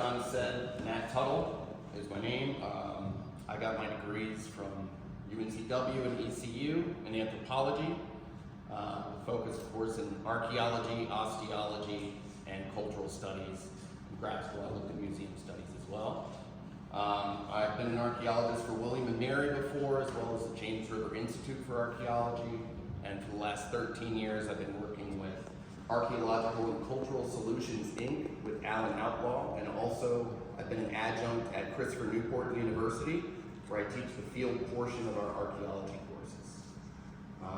John said, Matt Tuttle is my name. I got my degrees from UNCW and ECU in anthropology. Focus, of course, in archaeology, osteology, and cultural studies. In grad school, I looked at museum studies as well. I've been an archaeologist for William and Mary before, as well as the James River Institute for Archaeology. And for the last 13 years, I've been working with Archaeological and Cultural Solutions, Inc. with Alan Outlaw, and also I've been an adjunct at Christopher Newport University, where I teach the field portion of our archaeology courses.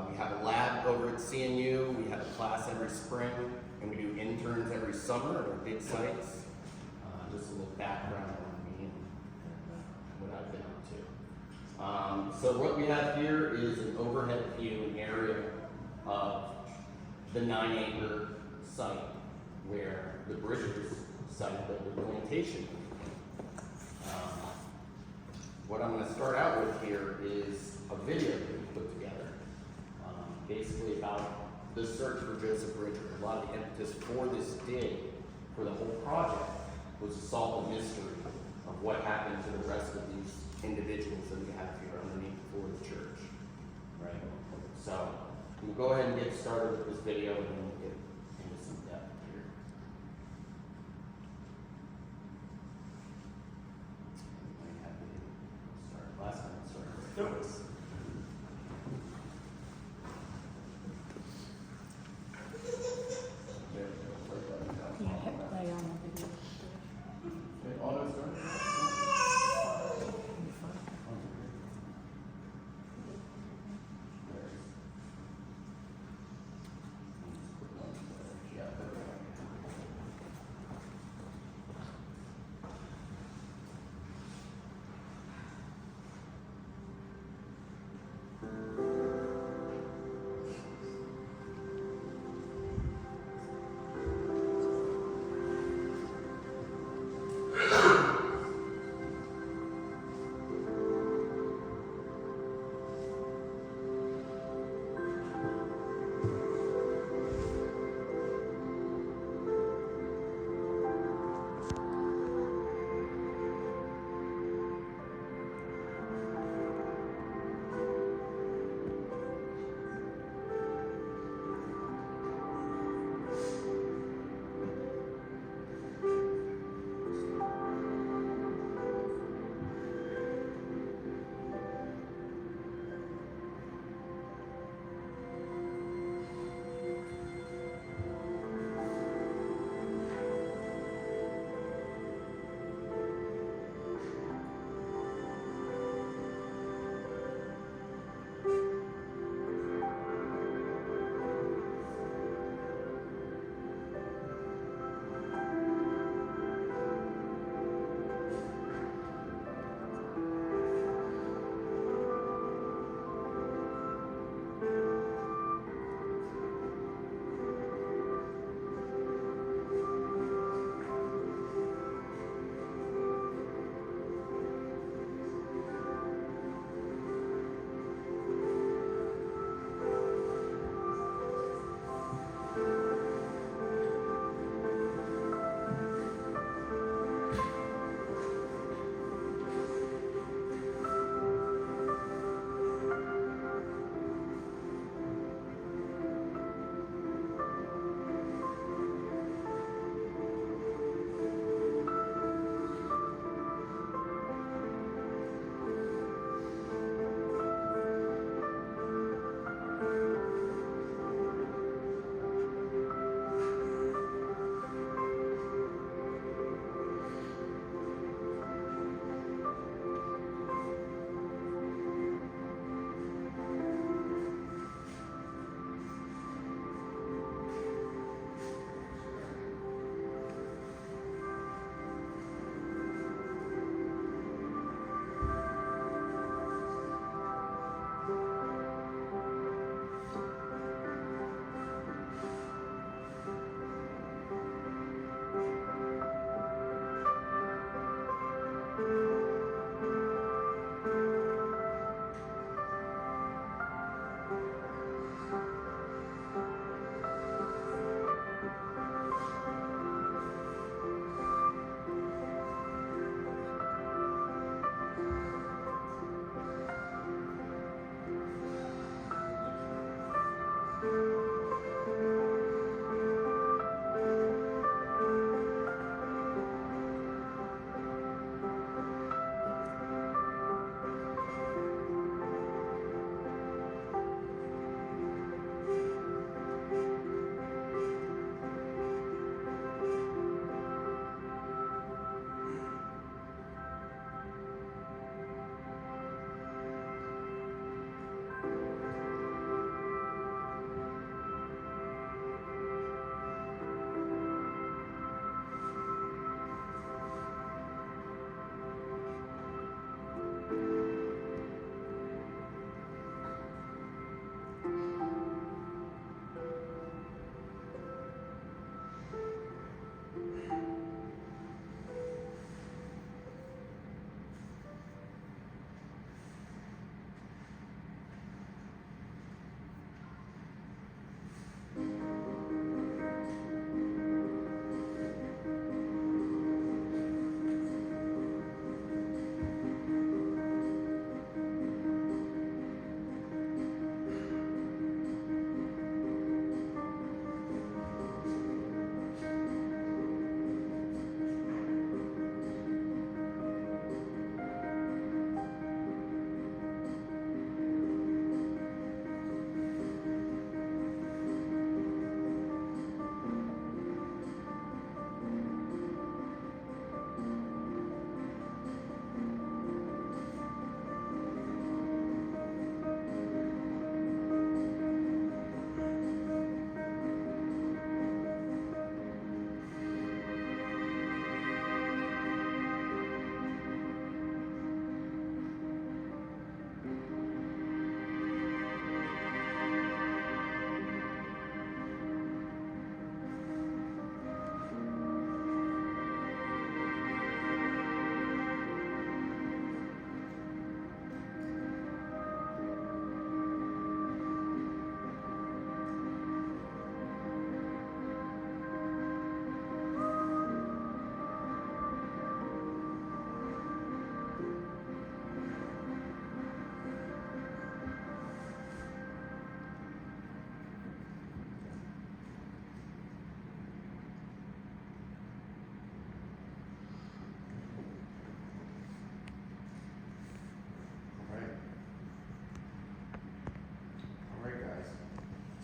We have a lab over at CNU, we have a class every spring, and we do interns every summer at our big sites. Just a little background on me and what I've been up to. So what we have here is an overhead view, an area of the 9-acre site where the Britishers site built the plantation. What I'm going to start out with here is a video that we put together, basically about the search for Joseph Bridger. A lot of the impetus for this dig, for the whole project, was to solve the mystery of what happened to the rest of these individuals that we have here underneath the floor of the church. Right? So we'll go ahead and get started with this video, and then we'll get into some depth here. Last time I started with Phyllis. Yeah, hit play on the video. Okay, auto start.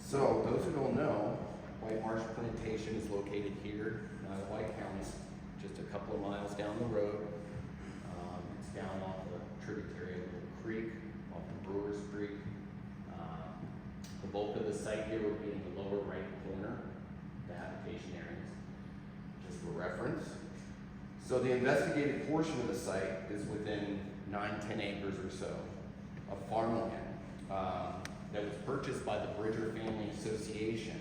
So, those who don't know, Whitemarsh Plantation is located here in White County, just a couple of miles down the road. It's down off the tributary of the creek, off the Brewers Creek. The bulk of the site here will be in the lower right corner, the habitation areas, just for reference. So the investigated portion of the site is within 9-10 acres or so of farmland that was purchased by the Bridger Family Association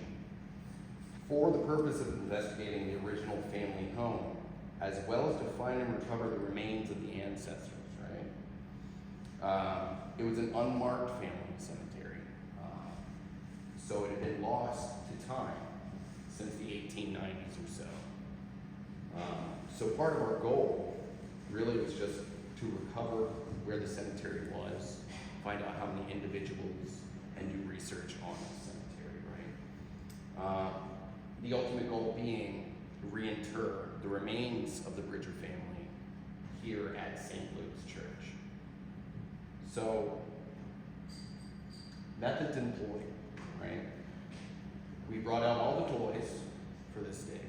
for the purpose of investigating the original family home, as well as to find and recover the remains of the ancestors, right? It was an unmarked family cemetery, so it had been lost to time since the 1890s or so. So part of our goal really was just to recover where the cemetery was, find out how many individuals, and do research on the cemetery, right? The ultimate goal being to reinter the remains of the Bridger family here at St. Luke's Church. So, methods employed, right? We brought out all the toys for this dig.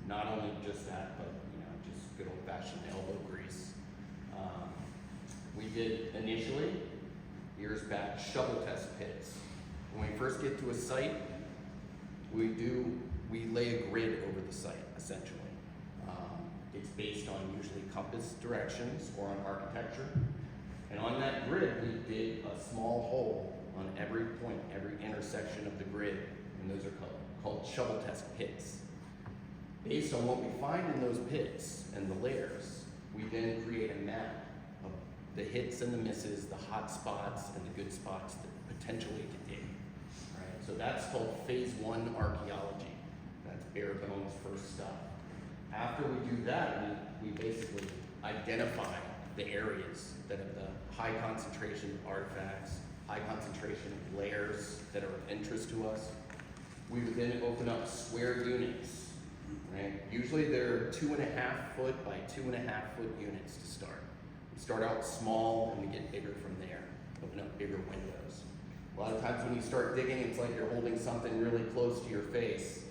Not only just that, but just good old-fashioned elbow grease. We did initially, years back, shovel test pits. When we first get to a site, we lay a grid over the site, essentially. It's based on usually compass directions or on architecture. And on that grid, we did a small hole on every point, every intersection of the grid, and those are called shovel test pits. Based on what we find in those pits and the layers, we then create a map of the hits and the misses, the hot spots and the good spots that potentially to dig. Right? So that's called phase 1 archaeology. That's bare bones first stuff. After we do that, we basically identify the areas that have the high concentration of artifacts, high concentration of layers that are of interest to us. We would then open up square units. Right? Usually they're 2.5 foot by 2.5 foot units to start. We start out small and we get bigger from there, open up bigger windows. A lot of times when you start digging, it's like you're holding something really close to your face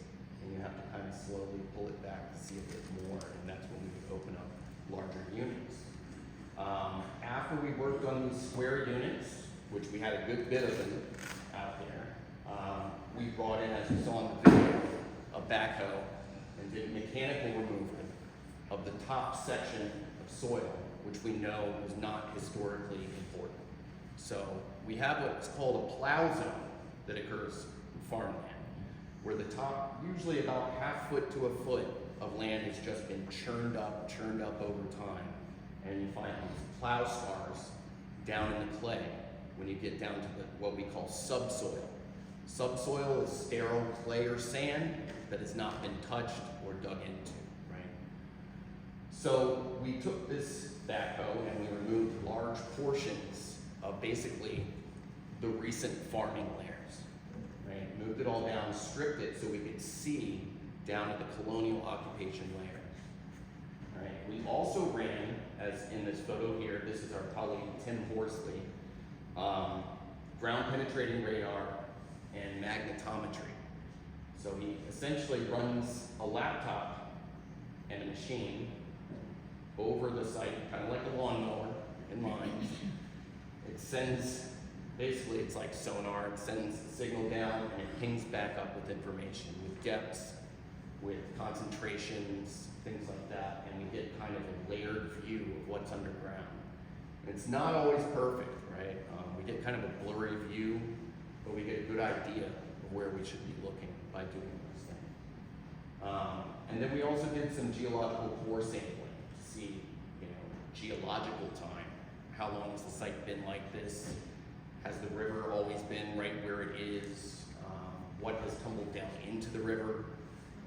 and you have to kind of slowly pull it back to see if there's more, and that's when we would open up larger units. After we worked on these square units, which we had a good bit of them out there, we brought in, as you saw in the video, a backhoe and did mechanical removal of the top section of soil, which we know was not historically important. So we have what's called a plow zone that occurs in farmland, where the top, usually about 1/2 foot to 1 foot of land has just been churned up over time. And you find these plow scars down in the clay when you get down to what we call subsoil. Subsoil is sterile clay or sand that has not been touched or dug into, right? So we took this backhoe and we removed large portions of basically the recent farming layers, right? Moved it all down, stripped it so we could see down at the colonial occupation layer, right? We also ran, as in this photo here, this is our colleague Tim Horsley, ground penetrating radar and magnetometry. So he essentially runs a laptop and a machine over the site, kind of like a lawnmower in lines. It sends, basically it's like sonar, it sends the signal down and it pings back up with information, with depths, with concentrations, things like that, and we get kind of a layered view of what's underground. It's not always perfect, right? We get kind of a blurry view, but we get a good idea of where we should be looking by doing those things. And then we also did some geological core sampling to see, geological time. How long has the site been like this? Has the river always been right where it is? What has tumbled down into the river?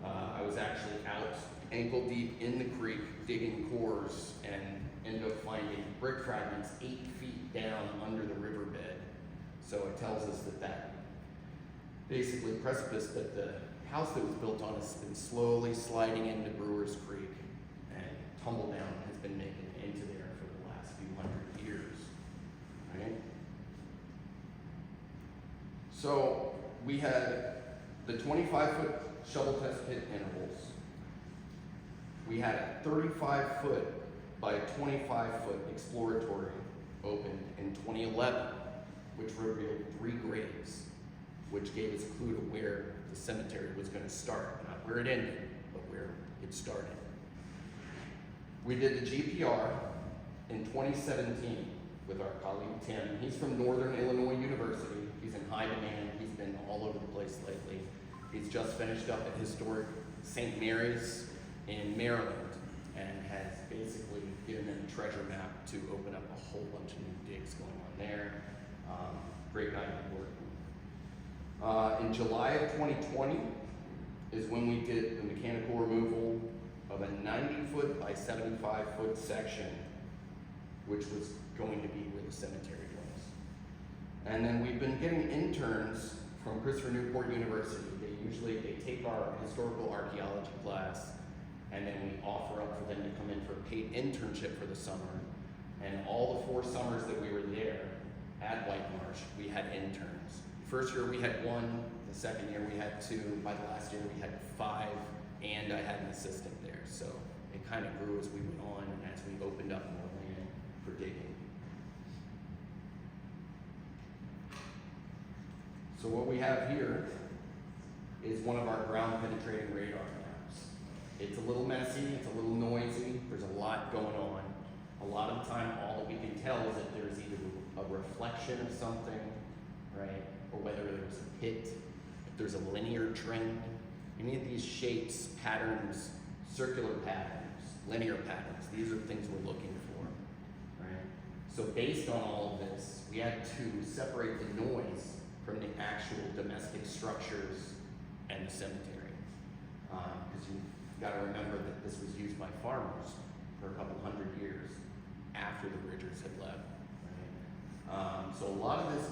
I was actually out ankle deep in the creek digging cores and ended up finding brick fragments 8 feet down under the riverbed. So it tells us that basically precipice that the house that was built on has been slowly sliding into Brewers Creek, and tumble down has been making it into there for the last few hundred years, right? So we had the 25-foot shovel test pit intervals. We had a 35-foot by 25-foot exploratory opened in 2011, which revealed 3 graves, which gave us a clue to where the cemetery was going to start. Not where it ended, but where it started. We did the GPR in 2017 with our colleague Tim. He's from Northern Illinois University. He's in high demand. He's been all over the place lately. He's just finished up at historic St. Mary's in Maryland and has basically given them a treasure map to open up a whole bunch of new digs going on there. Great guy to work with. In July of 2020 is when we did the mechanical removal of a 90-foot by 75-foot section, which was going to be where the cemetery was. And then we've been getting interns from Christopher Newport University. They take our historical archaeology class, and then we offer up for them to come in for a paid internship for the summer. And all the 4 summers that we were there at Whitemarsh, we had interns. First year we had 1, the second year we had 2, by the last year we had 5, and I had an assistant there. So it kind of grew as we went on and as we opened up more land for digging. So what we have here is one of our ground penetrating radar maps. It's a little messy, it's a little noisy, there's a lot going on. A lot of the time, all that we can tell is that there's either a reflection of something, right? Or whether there's a pit, if there's a linear trend. Any of these shapes, patterns, circular patterns, linear patterns, these are things we're looking for, right? So based on all of this, we had to separate the noise from the actual domestic structures and the cemetery. Because you've got to remember that this was used by farmers for a couple hundred years after the Bridgers had left. Right? So a lot of this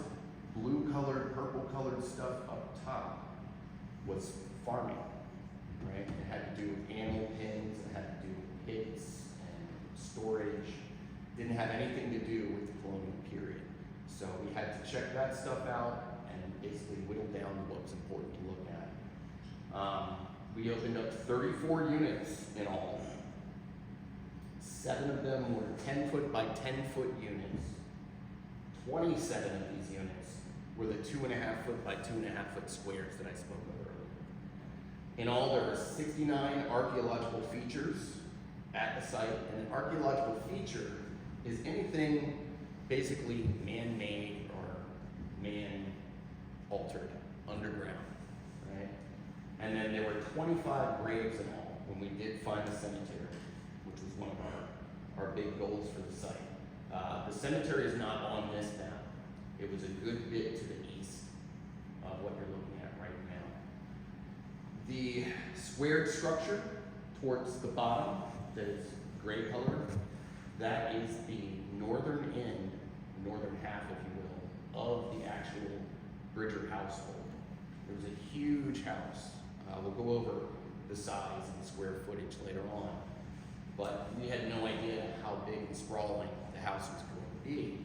blue-colored, purple-colored stuff up top was farming. Right? It had to do with animal pens, it had to do with pits and storage. Didn't have anything to do with the colonial period. So we had to check that stuff out and basically whittle down what was important to look at. We opened up 34 units in all. 7 of them were 10-foot by 10-foot units. 27 of these units were the 2.5-foot by 2.5-foot squares that I spoke of earlier. In all, there are 69 archaeological features at the site, and an archaeological feature is anything basically man-made or man-altered underground, right? And then there were 25 graves in all when we did find the cemetery, which was one of our big goals for the site. The cemetery is not on this map. It was a good bit to the east of what you're looking at right now. The squared structure towards the bottom, that is gray color, that is the northern end, northern half, if you will, of the actual Bridger household. It was a huge house. We'll go over the size and the square footage later on, but we had no idea how big and sprawling the house was going to be.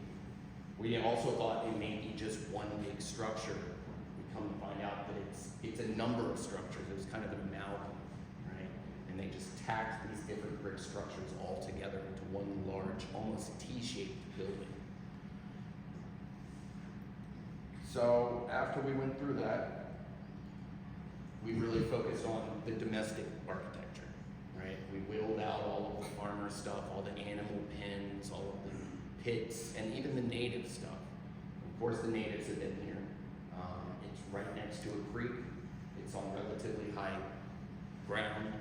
We also thought it may be just one big structure. We come to find out that it's a number of structures. It was kind of an amalgam, right? And they just tacked these different brick structures all together into one large, almost T-shaped building. So after we went through that, we really focused on the domestic architecture, right? We whittled out all of the farmer stuff, all the animal pens, all of the pits, and even the native stuff. Of course, the natives have been here. It's right next to a creek. It's on relatively high ground.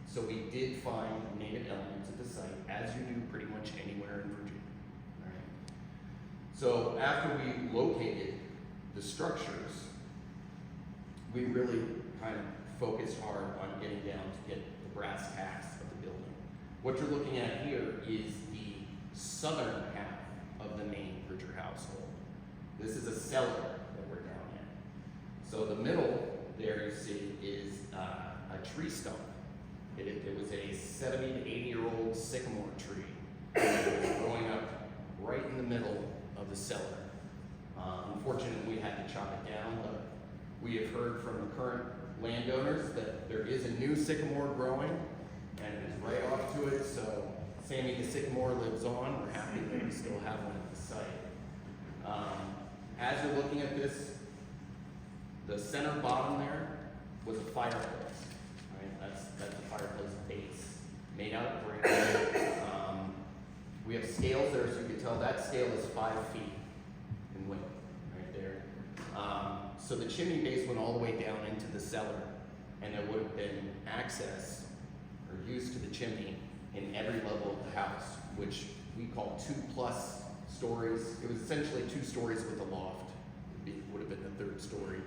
So we did find native elements at the site, as you do pretty much anywhere in Virginia. Right? So after we located the structures, we really kind of focused hard on getting down to get the brass tacks of the building. What you're looking at here is the southern half of the main Bridger household. This is a cellar that we're down in. So the middle there you see is a tree stump. It was a 70 to 80-year-old sycamore tree that was growing up right in the middle of the cellar. Unfortunately, we had to chop it down, but we have heard from the current landowners that there is a new sycamore growing, and it is right off to it, so Sammy the sycamore lives on. We're happy that we still have one at the site. As you're looking at this, the center bottom there was a fireplace. Right? That's a fireplace base made out of brick. We have scales there, so you can tell that scale is 5 feet in width, right there. So the chimney base went all the way down into the cellar, and there would have been access or use to the chimney in every level of the house, which we call 2+ stories. It was essentially 2 stories with a loft. Would have been the 3rd story.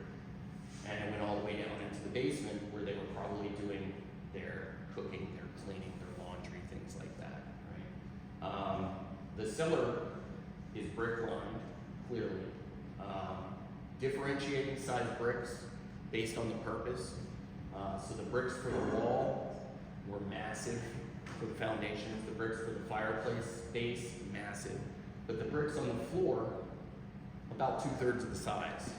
And it went all the way down into the basement where they were probably doing their cooking, their cleaning, their laundry, things like that, right? The cellar is brick lined, clearly. Differentiating size bricks based on the purpose. So the bricks for the wall were massive for the foundations. The bricks for the fireplace base, massive. But the bricks on the floor, about 2/3 of the size.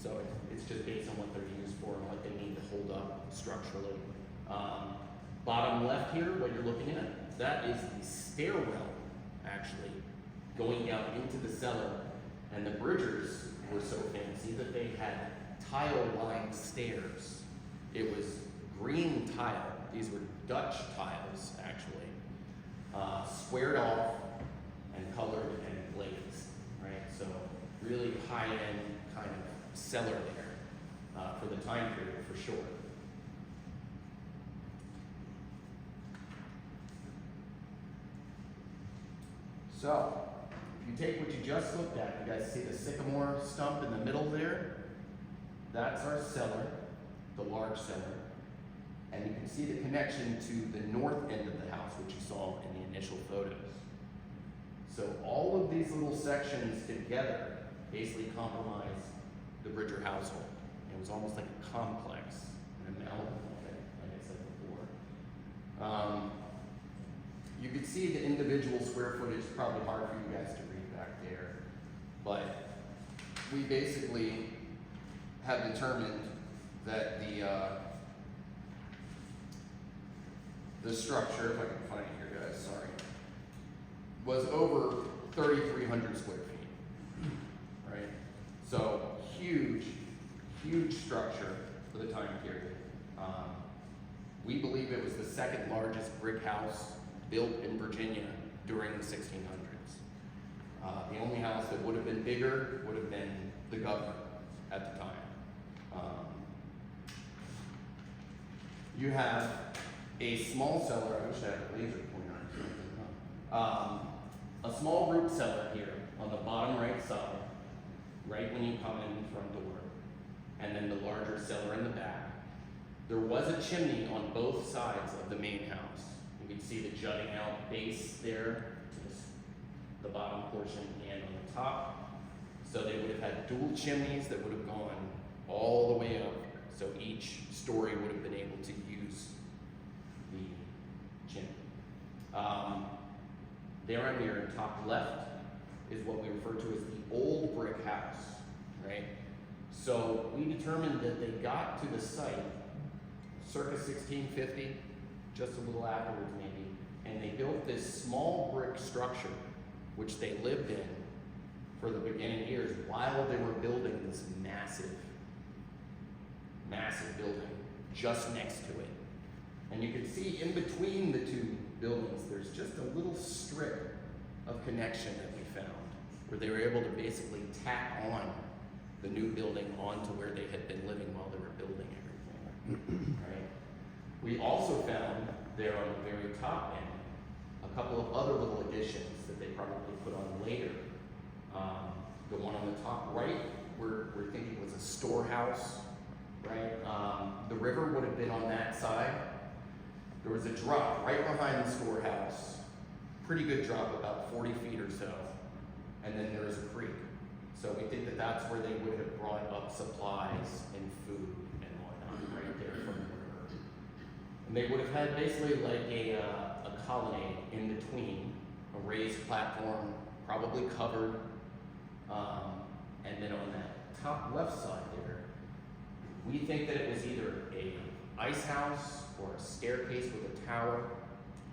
So it's just based on what they're used for and what they need to hold up structurally. Bottom left here, what you're looking at, that is the stairwell, actually, going down into the cellar. And the Bridgers were so fancy that they had tile-lined stairs. It was green tile. These were Dutch tiles, actually, squared off and colored and glazed, right? So really high-end kind of cellar there for the time period, for sure. So, if you take what you just looked at, you guys see the sycamore stump in the middle there? That's our cellar, the large cellar. And you can see the connection to the north end of the house, which you saw in the initial photos. So all of these little sections together basically comprise the Bridger household. It was almost like a complex, an amalgam of it, like I said before. You could see the individual square footage, probably hard for you guys to read back there, but we basically have determined that the structure, if I can find it here, guys, sorry, was over 3,300 square feet, right? So huge, huge structure for the time period. We believe it was the 2nd largest brick house built in Virginia during the 1600s. The only house that would have been bigger would have been the governor at the time. You have a small cellar. I wish I had a laser pointer or something. A small root cellar here on the bottom right side, right when you come in the front door, and then the larger cellar in the back. There was a chimney on both sides of the main house. You can see the jutting out base there to the bottom portion and on the top. So they would have had dual chimneys that would have gone all the way up. So each story would have been able to use the chimney. There on your top left is what we refer to as the old brick house, right? So we determined that they got to the site circa 1650, just a little afterwards maybe, and they built this small brick structure, which they lived in for the beginning years while they were building this massive, massive building just next to it. And you can see in between the 2 buildings, there's just a little strip of connection that we found, where they were able to basically tack on the new building onto where they had been living while they were building everything, right? We also found there on the very top end a couple of other little additions that they probably put on later. The one on the top right, we're thinking was a storehouse, right? The river would have been on that side. There was a drop right behind the storehouse, pretty good drop, about 40 feet or so, and then there is a creek. So we think that that's where they would have brought up supplies and food and whatnot, right there from the river. And they would have had basically like a colonnade in between, a raised platform, probably covered, And then on that top left side there, we think that it was either a ice house or a staircase with a tower.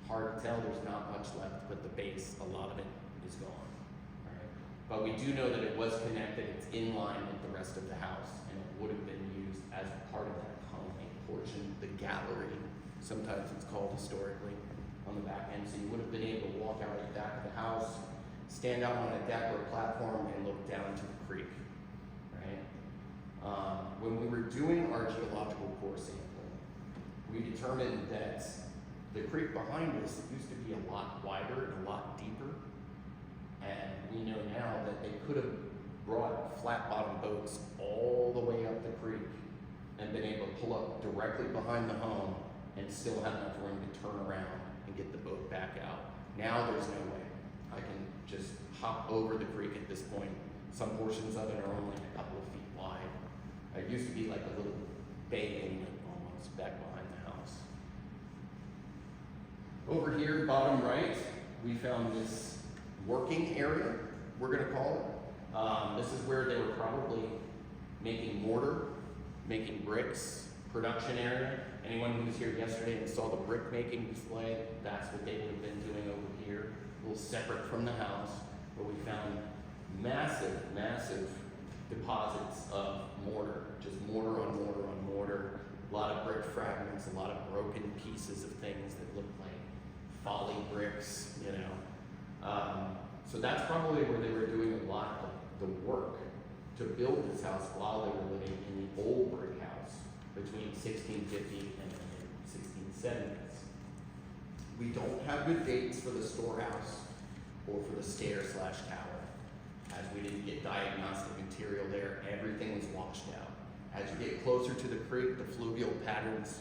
Hard to tell, there's not much left, but the base, a lot of it is gone. Right? But we do know that it was connected, it's in line with the rest of the house, and it would have been used as part of that colonnade portion, the gallery, sometimes it's called historically, on the back end. So you would have been able to walk out at the back of the house, stand out on a deck or a platform, and look down to the creek. Right? When we were doing archaeological core sampling, we determined that the creek behind us used to be a lot wider and a lot deeper. And we know now that they could have brought flat bottom boats all the way up the creek and been able to pull up directly behind the home and still have enough room to turn around and get the boat back out. Now there's no way. I can just hop over the creek at this point. Some portions of it are only a couple of feet wide. It used to be like a little bay inlet almost back behind the house. Over here, bottom right, we found this working area, we're gonna call it. This is where they were probably making mortar, making bricks, production area. Anyone who was here yesterday and saw the brick making display, that's what they would have been doing over here, a little separate from the house, where we found massive, massive deposits of mortar, just mortar on mortar on mortar, a lot of brick fragments, a lot of broken pieces of things that look like folly bricks, you know. So that's probably where they were doing a lot of the work to build this house while they were living in the old brick house between 1650 and the 1670s. We don't have good dates for the storehouse or for the stair/tower, as we didn't get diagnostic material there. Everything was washed out. As you get closer to the creek, the fluvial patterns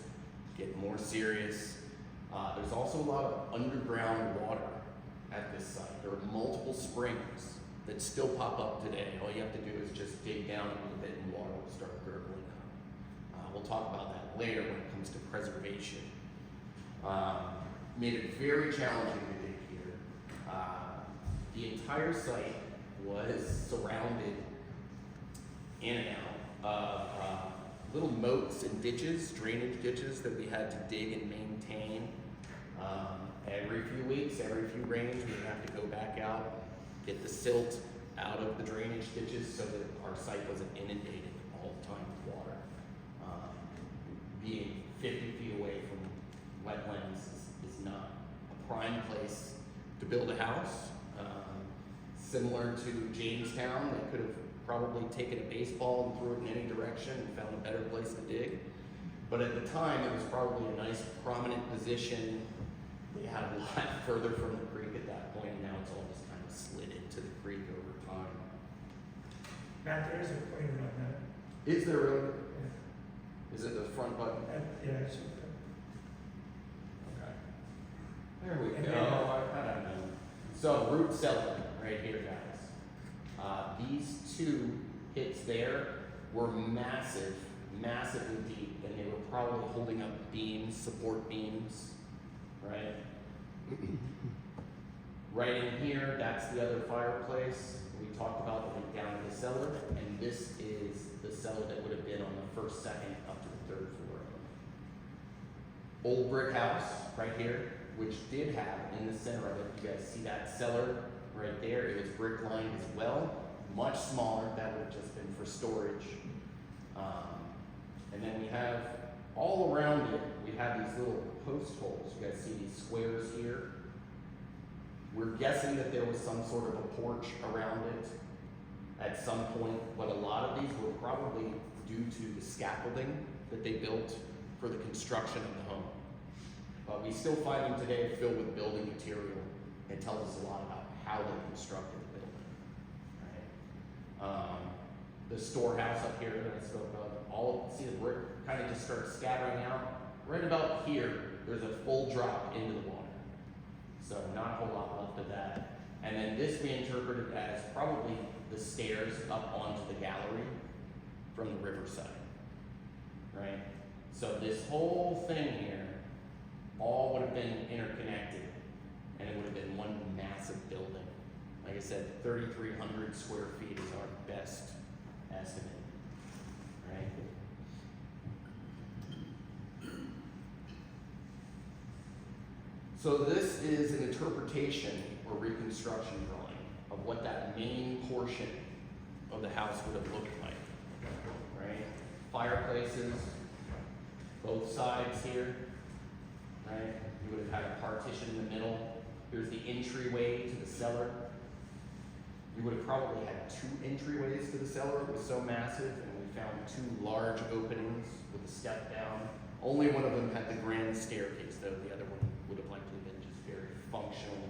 get more serious. There's also a lot of underground water at this site. There are multiple springs that still pop up today. All you have to do is just dig down a little bit and water will start gurgling up. We'll talk about that later when it comes to preservation. Made it very challenging to dig here. The entire site was surrounded in and out of little moats and ditches, drainage ditches that we had to dig and maintain. Every few weeks, every few rains, we would have to go back out, get the silt out of the drainage ditches so that our site wasn't inundated all the time with water. Being 50 feet away from wetlands is not a prime place to build a house. Similar to Jamestown, they could have probably taken a baseball and threw it in any direction and found a better place to dig. But at the time, it was probably a nice prominent position. They had a lot further from the creek at that point, and now it's all just kind of slid into the creek over time. Matt, there is a pointer on that. Is there really? Yeah. Is it the front button? Yeah, it's Okay. There we And go. then- I don't know. So root cellar right here, guys. These two pits there were massive, massively deep, and they were probably holding up beams, support beams, right? Right in here, that's the other fireplace. We talked about the link down to the cellar, and this is the cellar that would have been on the first, second, up to the third floor. Old brick house right here, which did have in the center of it, you guys see that cellar right there? It was brick lined as well, much smaller. That would have just been for storage. And then we have all around it, we have these little post holes. You guys see these squares here? We're guessing that there was some sort of a porch around it at some point, but a lot of these were probably due to the scaffolding that they built for the construction of the home. But we still find them today filled with building material. It tells us a lot about how they constructed the building. Right? The storehouse up here that I spoke of, see the brick kind of just starts scattering out. Right about here, there's a full drop into the water. So not a whole lot left of that. And then this we interpreted as probably the stairs up onto the gallery from the riverside. Right? So this whole thing here all would have been interconnected, and it would have been one massive building. Like I said, 3,300 square feet is our best estimate, right? So this is an interpretation or reconstruction drawing of what that main portion of the house would have looked like, right? Fireplaces, both sides here, right? You would have had a partition in the middle. Here's the entryway to the cellar. You would have probably had 2 entryways to the cellar. It was so massive, and we found 2 large openings with a step down. Only one of them had the grand staircase, though. The other one would have likely been just very functional.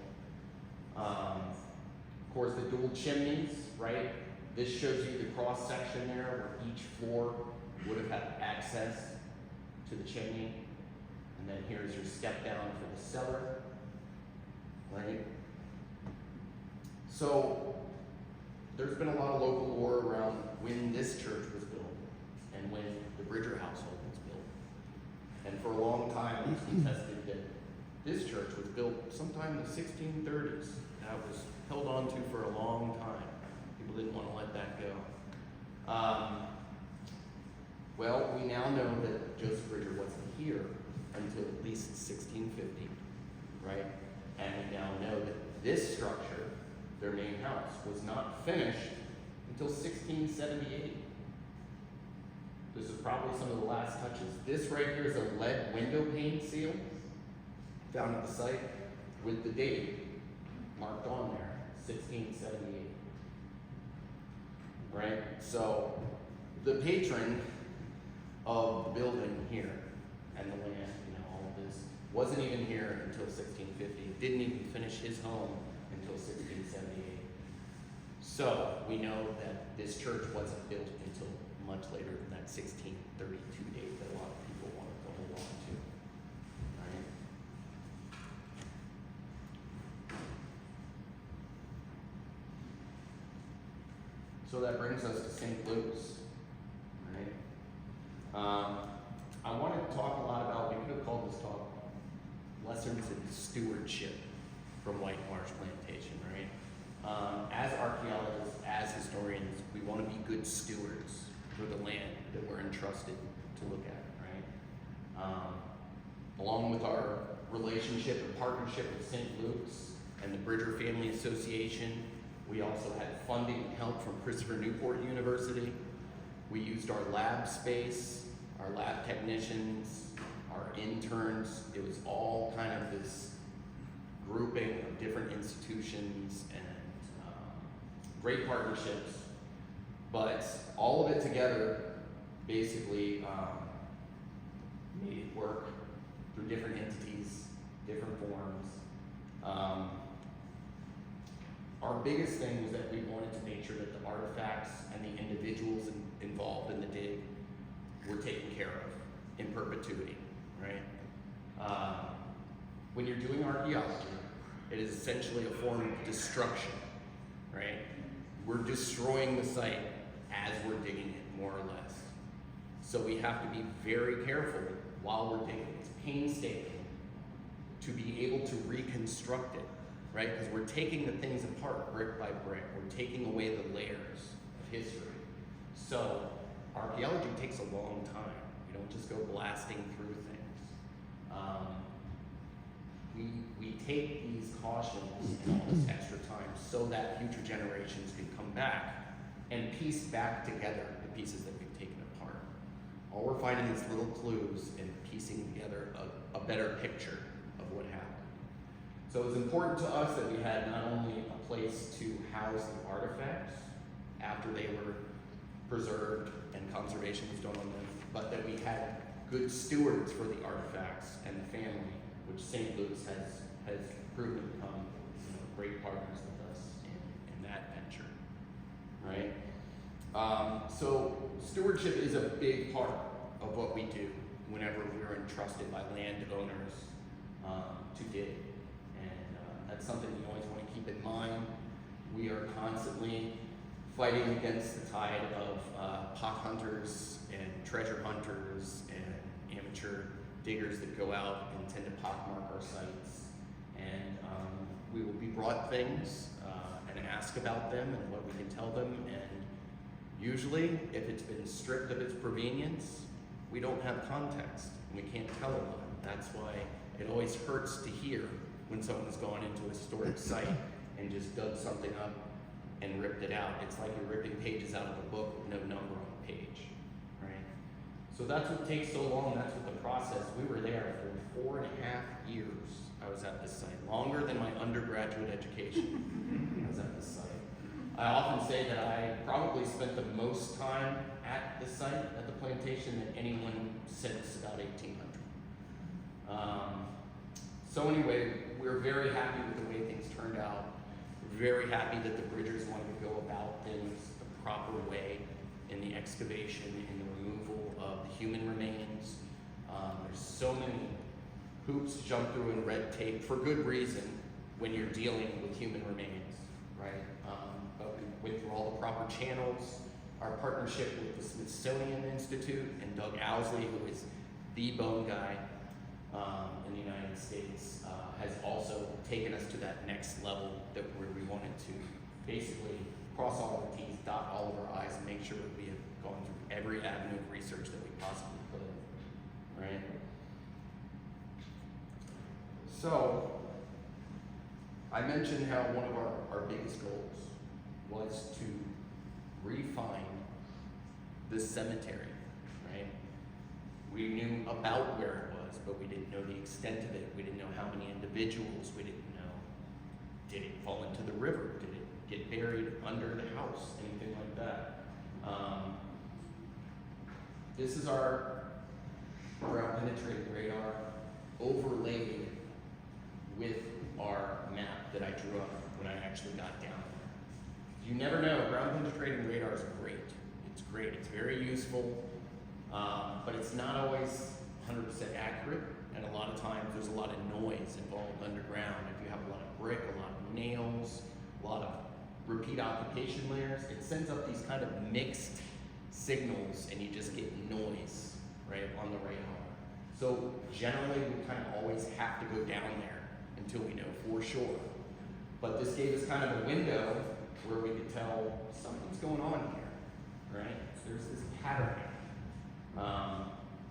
Of course, the dual chimneys, right? This shows you the cross section there, where each floor would have had access to the chimney. And then here's your step down for the cellar, right? So there's been a lot of local lore around when this church was built and when the Bridger household was built. And for a long time, it was contested that this church was built sometime in the 1630s. That was held on to for a long time. People didn't want to let that go. Well, we now know that Joseph Bridger wasn't here until at least 1650, right? And we now know that this structure, their main house, was not finished until 1678. This is probably some of the last touches. This right here is a lead window pane seal found at the site with the date marked on there, 1678. Right? So the patron of the building here and the land, all of this, wasn't even here until 1650. Didn't even finish his home until 1678. So we know that this church wasn't built until much later than that 1632 date that a lot of people wanted to hold on to. Right? So that brings us to St. Luke's. Right? I want to talk a lot about, we could have called this talk Lessons in Stewardship from Whitemarsh Plantation, right? As archaeologists, as historians, we want to be good stewards for the land that we're entrusted to look at, right? Along with our relationship and partnership with St. Luke's and the Bridger Family Association, we also had funding and help from Christopher Newport University. We used our lab space, our lab technicians, our interns. It was all kind of this grouping of different institutions and great partnerships. But all of it together basically made it work through different entities, different forms. Our biggest thing was that we wanted to make sure that the artifacts and the individuals involved in the dig were taken care of in perpetuity, right? When you're doing archaeology, it is essentially a form of destruction, right? We're destroying the site as we're digging it, more or less. So we have to be very careful while we're digging. It's painstaking to be able to reconstruct it, right? Because we're taking the things apart brick by brick. We're taking away the layers of history. So archaeology takes a long time. We don't just go blasting through things. We take these cautions and all this extra time so that future generations can come back and piece back together the pieces that we've taken apart. All we're finding is little clues and piecing together a better picture of what happened. So it was important to us that we had not only a place to house the artifacts after they were preserved and conservation was done on them, but that we had good stewards for the artifacts and the family, which St. Luke's has proven to become great partners with us in that venture, right? So stewardship is a big part of what we do whenever we're entrusted by landowners to dig. And that's something you always want to keep in mind. We are constantly fighting against the tide of pot hunters and treasure hunters and amateur diggers that go out and tend to pockmark our sites. And we will be brought things and ask about them and what we can tell them. And Usually, if it's been stripped of its provenience, we don't have context, and we can't tell a lot. That's why it always hurts to hear when someone's gone into a historic site and just dug something up and ripped it out. It's like you're ripping pages out of a book with no number on the page, right? So that's what takes so long. That's what the process. We were there for 4.5 years. I was at this site, longer than my undergraduate education. I was at this site. I often say that I probably spent the most time at the site, at the plantation, than anyone since about 1800. So anyway, we're very happy with the way things turned out. We're very happy that the Bridgers wanted to go about things the proper way in the excavation and the removal of the human remains. There's so many hoops to jump through and red tape for good reason when you're dealing with human remains, right? But we went through all the proper channels. Our partnership with the Smithsonian Institute and Doug Owsley, who is the bone guy in the United States, has also taken us to that next level that where we wanted to basically cross all our T's, dot all of our I's, and make sure that we have gone through every avenue of research that we possibly could, right? So, I mentioned how one of our biggest goals was to refine this cemetery, right? We knew about where it was, but we didn't know the extent of it. We didn't know how many individuals. We didn't know, did it fall into the river? Did it get buried under the house? Anything like that. This is our ground penetrating radar overlaid with our map that I drew up when I actually got down there. You never know, ground penetrating radar is great. It's great, it's very useful, but it's not always 100% accurate, and a lot of times there's a lot of noise involved underground. If you have a lot of brick, a lot of nails, a lot of repeat occupation layers, it sends up these kind of mixed signals and you just get noise, right, on the radar. So generally we kind of always have to go down there until we know for sure. But this gave us kind of a window where we could tell something's going on here, right? So there's this pattern.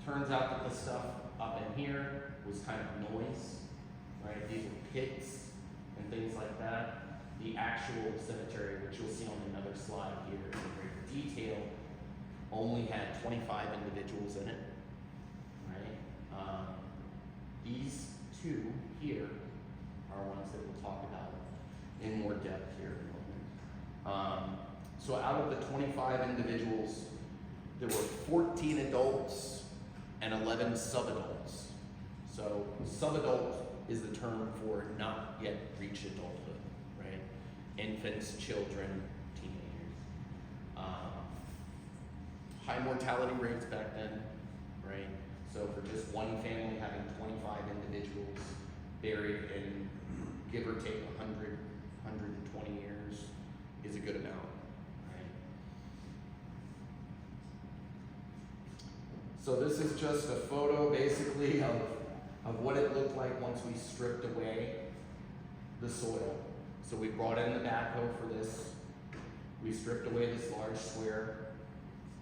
Turns out that the stuff up in here was kind of noise, right? These were pits and things like that. The actual cemetery, which you'll see on another slide here in great detail, only had 25 individuals in it, right? These two here are ones that we'll talk about in more depth here in a moment. So out of the 25 individuals, there were 14 adults and 11 subadults. So subadult is the term for not yet reached adulthood, right? Infants, children, teenagers. High mortality rates back then, right? So for just one family having 25 individuals buried in, give or take 100, 120 years is a good amount, right? So this is just a photo basically of what it looked like once we stripped away the soil. So we brought in the backhoe for this. We stripped away this large square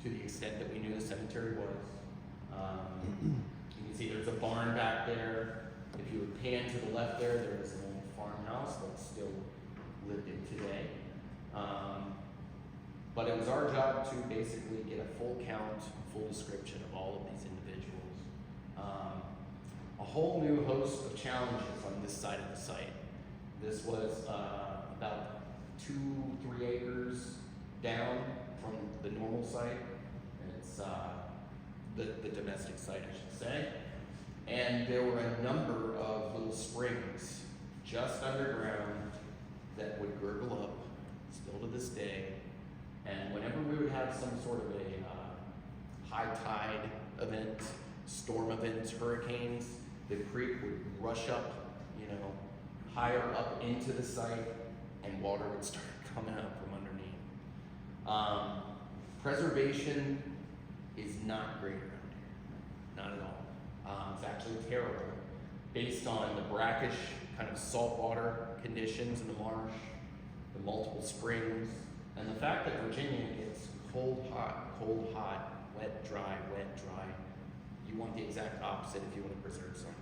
to the extent that we knew the cemetery was. You can see there's a barn back there. If you would pan to the left there, there is an old farmhouse that's still lived in today. But it was our job to basically get a full count, full description of all of these individuals. A whole new host of challenges on this side of the site. This was about 2-3 acres down from the normal site. It's the domestic site, I should say. And there were a number of little springs just underground that would gurgle up, still to this day. And whenever we would have some sort of a high tide event, storm events, hurricanes, the creek would rush up, you know, higher up into the site, and water would start coming up from underneath. Preservation is not great around here, not at all. It's actually terrible, based on the brackish kind of saltwater conditions in the marsh, the multiple springs, and the fact that Virginia gets cold, hot, wet, dry, wet, dry. You want the exact opposite if you want to preserve something.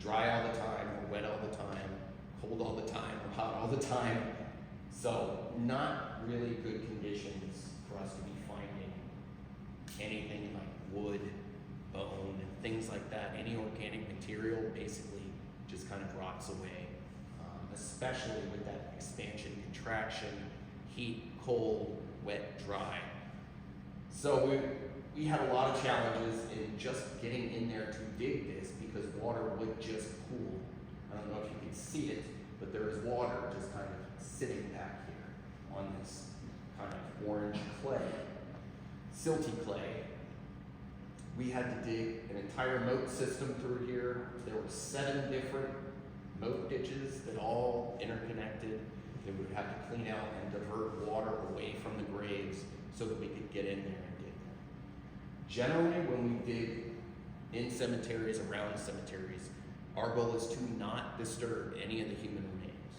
Dry all the time, or wet all the time, cold all the time, or hot all the time. So not really good conditions for us to be finding anything like wood, bone, and things like that. Any organic material basically just kind of rots away, especially with that expansion, contraction, heat, cold, wet, dry. So we had a lot of challenges in just getting in there to dig this because water would just pool. I don't know if you can see it, but there is water just kind of sitting back here on this kind of orange clay, silty clay. We had to dig an entire moat system through here. There were 7 different moat ditches that all interconnected. That we would have to clean out and divert water away from the graves so that we could get in there and dig them. Generally, when we dig in cemeteries, around cemeteries, our goal is to not disturb any of the human remains.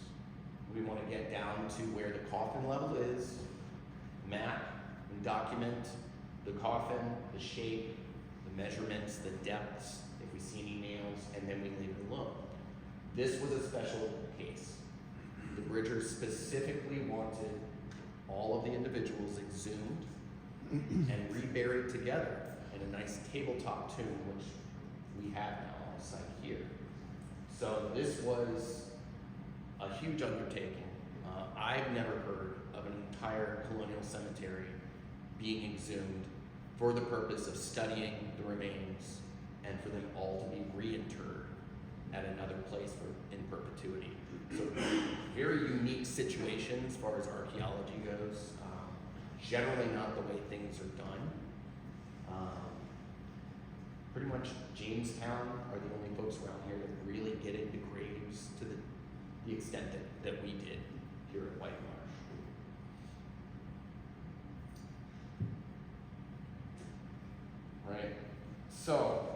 We want to get down to where the coffin level is, map and document the coffin, the shape, the measurements, the depths, if we see any nails, and then we leave it alone. This was a special case. The Bridgers specifically wanted all of the individuals exhumed and reburied together in a nice tabletop tomb, which we have now on site here. So this was a huge undertaking. I've never heard of an entire colonial cemetery being exhumed for the purpose of studying the remains and for them all to be reinterred at another place in perpetuity. So very unique situation as far as archaeology goes. Generally not the way things are done. Pretty much Jamestown are the only folks around here that really get into graves to the extent that we did here at Whitemarsh. Right, so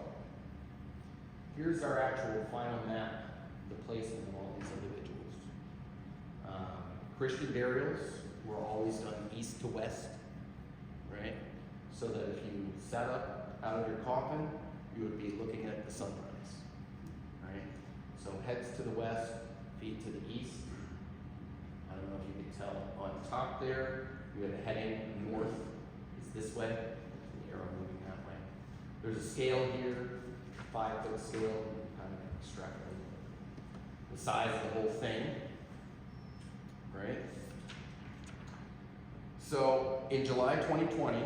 here's our actual final map, the placement of all these individuals. Christian burials were always done east to west, right? So that if you sat up out of your coffin, you would be looking at the sunrise, right? So heads to the west, feet to the east. I don't know if you can tell on top there, you have a heading north is this way, the arrow moving that way. There's a scale here, 5-foot scale, kind of extrapolate the size of the whole thing, right? So in July 2020,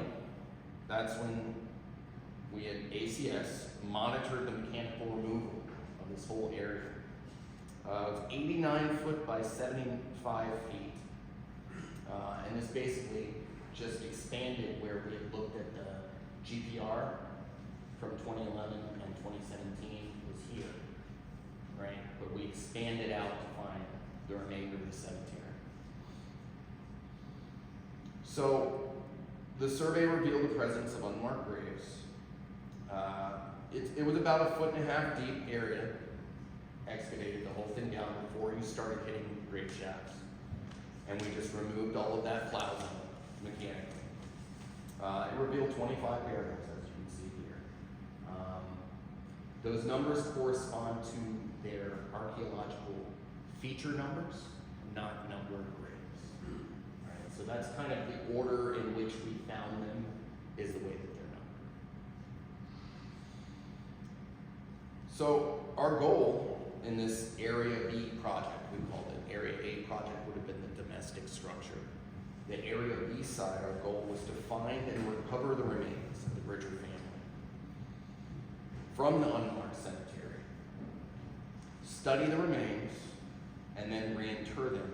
that's when we at ACS monitored the mechanical removal of this whole area of 89 foot by 75 feet. And this basically just expanded where we had looked at the GPR from 2011 and 2017 was here, right? But we expanded out to find the remainder of the cemetery. So the survey revealed the presence of unmarked graves. It was about a 1.5 foot deep area, excavated the whole thing down before you started hitting grave shafts. And we just removed all of that plow zone mechanically. It revealed 25 burials, as you can see here. Those numbers correspond to their archaeological feature numbers, not number of graves. Right? So that's kind of the order in which we found them, is the way that they're numbered. So our goal in this Area B project, we called it Area A project, would have been the domestic structure. The Area B side, our goal was to find and recover the remains of the Bridger family from the unmarked cemetery, study the remains, and then reinter them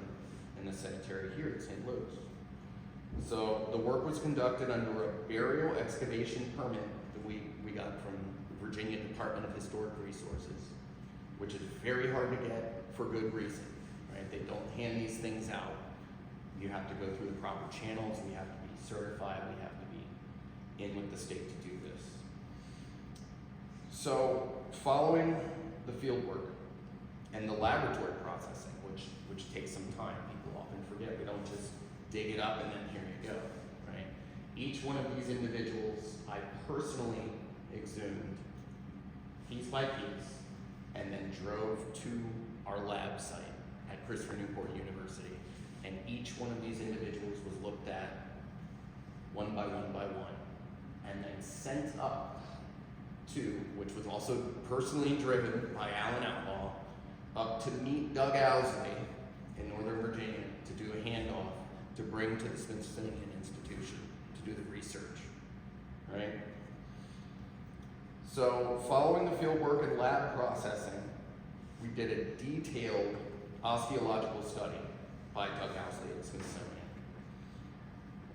in the cemetery here at St. Louis. So the work was conducted under a burial excavation permit that we got from the Virginia Department of Historic Resources, which is very hard to get for good reason, right? They don't hand these things out. You have to go through the proper channels, we have to be certified, we have to be in with the state to do this. So following the field work and the laboratory processing, which takes some time, people often forget, we don't just dig it up and then here you go, right? Each one of these individuals I personally exhumed piece by piece and then drove to our lab site at Christopher Newport University. And each one of these individuals was looked at one by one, and then sent up to, which was also personally driven by Alan Outlaw, up to meet Doug Owsley in Northern Virginia to do a handoff to bring to the Smithsonian Institution to do the research, right? So following the field work and lab processing, we did a detailed osteological study by Doug Owsley at the Smithsonian.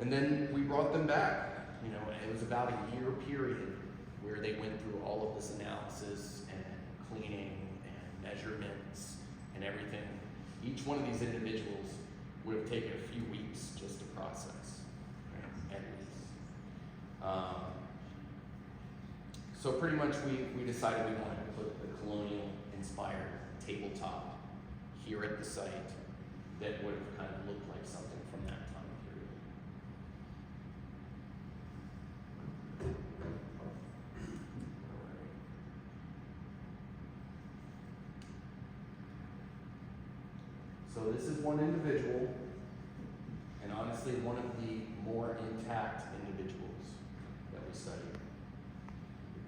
And then we brought them back. You know, it was about a year period where they went through all of this analysis and cleaning and measurements and everything. Each one of these individuals would have taken a few weeks just to process, right, at least. So pretty much we decided we wanted to put the colonial-inspired tabletop here at the site that would have kind of looked like something from that time period. So this is one individual, and honestly one of the more intact individuals that we studied.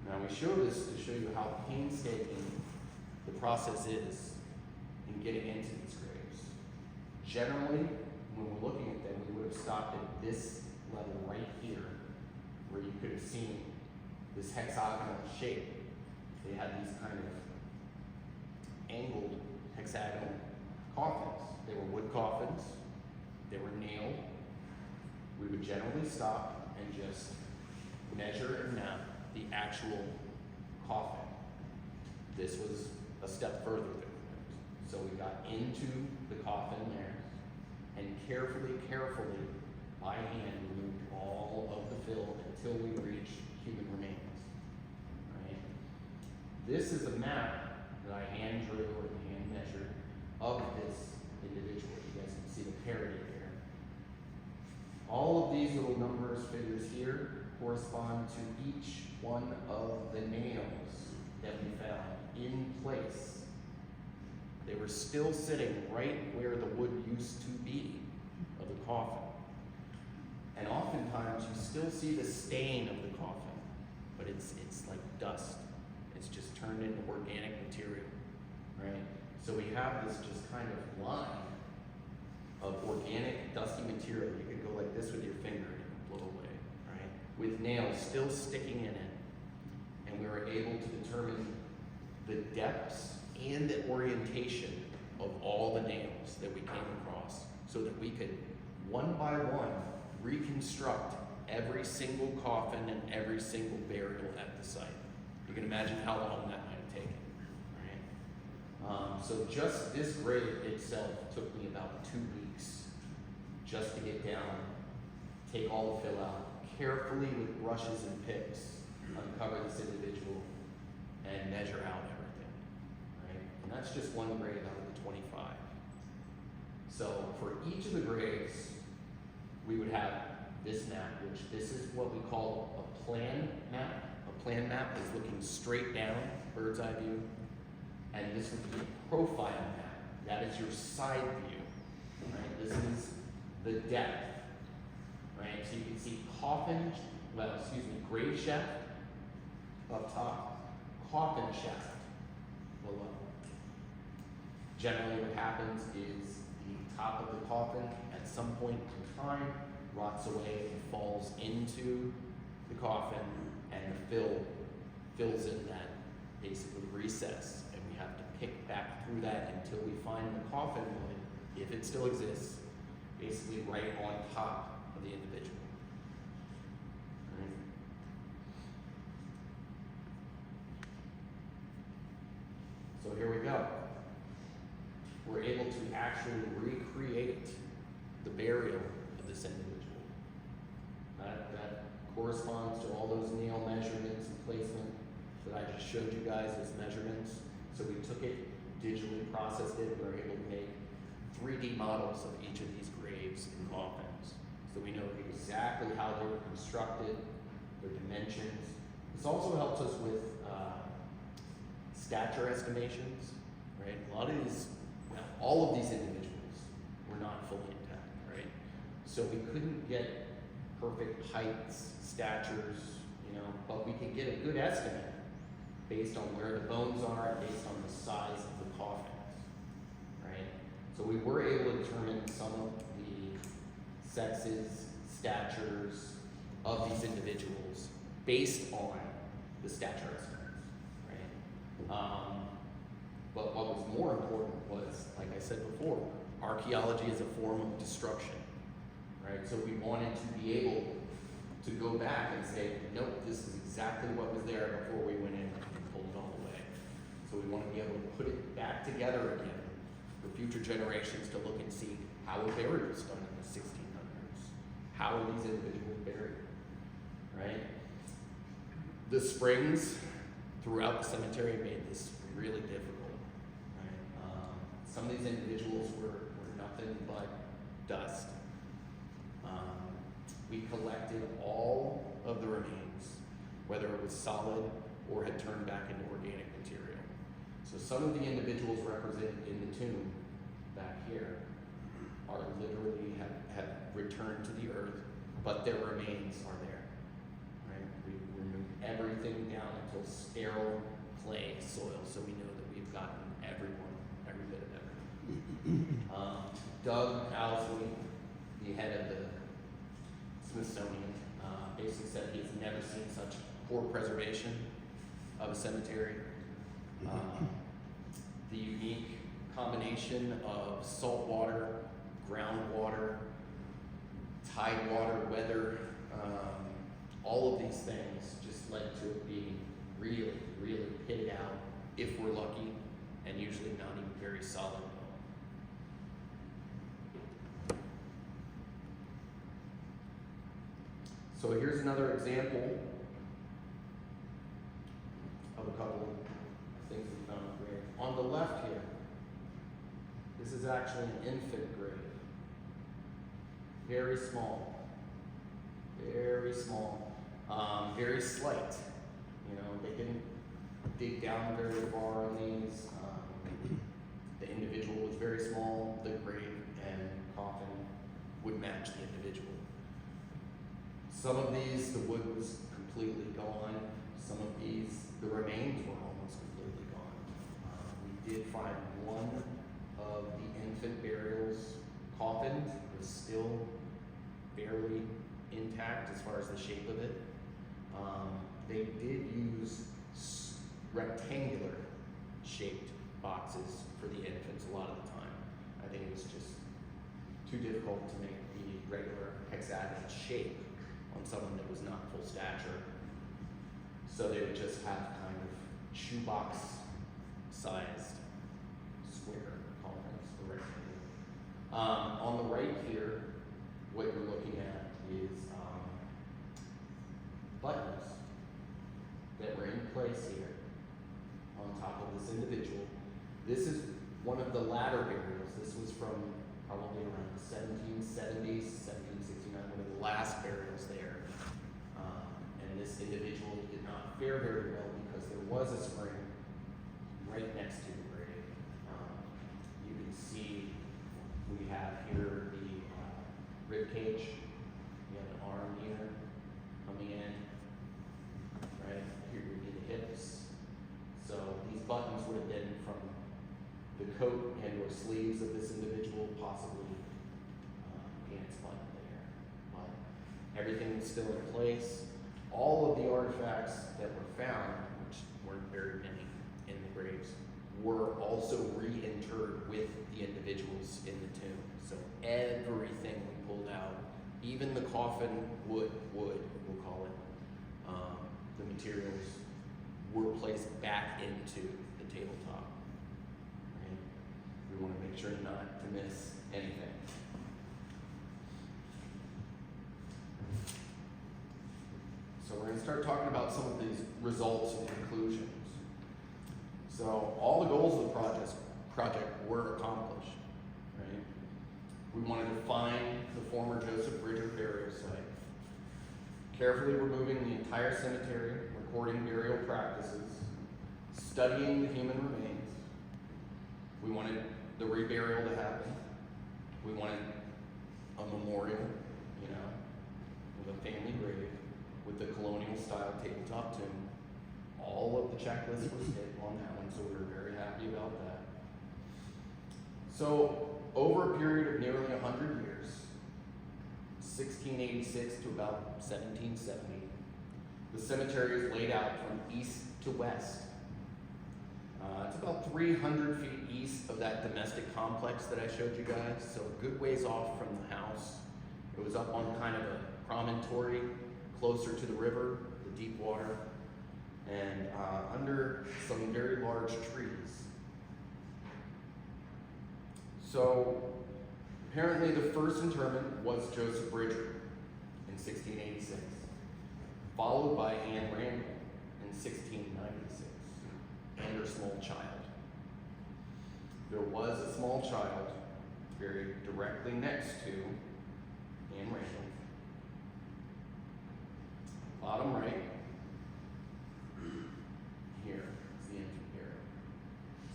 Now we show this to show you how painstaking the process is in getting into these graves. Generally, when we're looking at them, we would have stopped at this level right here, where you could have seen this hexagonal shape. They had these kind of angled hexagonal coffins. They were wood coffins, they were nailed. We would generally stop and just measure and map the actual coffin. This was a step further than we went. So we got into the coffin there and carefully, by hand, removed all of the fill until we reached human remains, right? This is a map that I hand drew or hand measured of this individual. You guys can see the parity there. All of these little numbers, figures here, correspond to each one of the nails that we found in place. They were still sitting right where the wood used to be of the coffin. And oftentimes you still see the stain of the coffin, but it's like dust. It's just turned into organic material, right? So we have this just kind of line of organic, dusty material. You could go like this with your finger and it would blow away, right? With nails still sticking in it. And we were able to determine the depths and the orientation of all the nails that we came across so that we could, one by one, reconstruct every single coffin and every single burial at the site. You can imagine how long that might have taken, right? So just this grave itself took me about 2 weeks just to get down, take all the fill out, carefully with brushes and picks, uncover this individual, and measure out everything, right? And that's just one grave out of the 25. So for each of the graves, we would have this map, which this is what we call a plan map. A plan map is looking straight down, bird's eye view. And this would be a profile map. That is your side view, right? This is the depth, right? So you can see grave shaft up top, coffin shaft below. Generally what happens is the top of the coffin at some point in time rots away and falls into the coffin, and the fill fills in that basically recess, and we have to pick back through that until we find the coffin wood, if it still exists, basically right on top of the individual. Right. So here we go. We're able to actually recreate the burial of this individual. That corresponds to all those nail measurements and placement that I just showed you guys as measurements. So we took it, digitally processed it, and we were able to make 3D models of each of these graves and coffins. So we know exactly how they were constructed, their dimensions. This also helps us with stature estimations, right? A lot of these, well, all of these individuals were not fully intact, right? So we couldn't get perfect heights, statures, you know, but we could get a good estimate based on where the bones are and based on the size of the coffins, right? So we were able to determine some of the sexes, statures of these individuals based on the stature estimates, right? But what was more important was, like I said before, archaeology is a form of destruction, right? So we wanted to be able to go back and say, nope, this is exactly what was there before we went in and pulled it all away. So we want to be able to put it back together again for future generations to look and see how a burial was done in the 1600s. How are these individuals buried, right? The springs throughout the cemetery made this really difficult, right? Some of these individuals were nothing but dust. We collected all of the remains, whether it was solid or had turned back into organic material. So some of the individuals represented in the tomb back here are literally have returned to the earth, but their remains are there. Right? We removed everything down until sterile clay soil, so we know that we've gotten every bit of everything. Doug Owsley, the head of the Smithsonian, basically said he's never seen such poor preservation of a cemetery. The unique combination of salt water, groundwater, tide water, weather, all of these things just led to it being really, really pitted out, if we're lucky, and usually not even very solid. So here's another example of a couple of things we found in the grave. On the left here, this is actually an infant grave. Very small, very slight. You know, they didn't dig down very far on these. The individual was very small. The grave and coffin would match the individual. Some of these, the wood was completely gone. Some of these, the remains were almost completely gone. We did find one of the infant burials coffins was still barely intact as far as the shape of it. They did use rectangular shaped boxes for the infants a lot of the time. I think it was just too difficult to make the regular hexagonal shape on someone that was not full stature. So they would just have kind of shoebox sized square coffins or rectangle. On the right here, what you're looking at is buttons that were in place here on top of this individual. This is one of the latter burials. This was from probably around the 1770s, 1769, one of the last burials there. And this individual did not fare very well because there was a spring right next to the grave. You can see we have here the rib cage. You have an arm here coming in. Right here would be the hips. So these buttons would have been from the coat and or sleeves of this individual, possibly pants button there. But everything was still in place. All of the artifacts that were found, which weren't very many in the graves, were also reinterred with the individuals in the tomb. So everything we pulled out, even the coffin wood, we'll call it, the materials were placed back into the tabletop. Right? We want to make sure not to miss anything. So we're going to start talking about some of these results and conclusions. So all the goals of the project were accomplished. Right? We wanted to find the former Joseph Bridger burial site, carefully removing the entire cemetery, recording burial practices, studying the human remains. We wanted the reburial to happen. We wanted a memorial, you know, with a family grave, with the colonial style tabletop tomb. All of the checklists was hit on that one, so we were very happy about that. So, over a period of nearly 100 years, 1686 to about 1770, the cemetery is laid out from east to west. It's about 300 feet east of that domestic complex that I showed you guys, so a good ways off from the house. It was up on kind of a promontory closer to the river, the deep water, and under some very large trees. So apparently the first interment was Joseph Bridger in 1686, followed by Anne Randall in 1696, and her small child. There was a small child buried directly next to Anne Randall. Bottom right, here is the infant burial.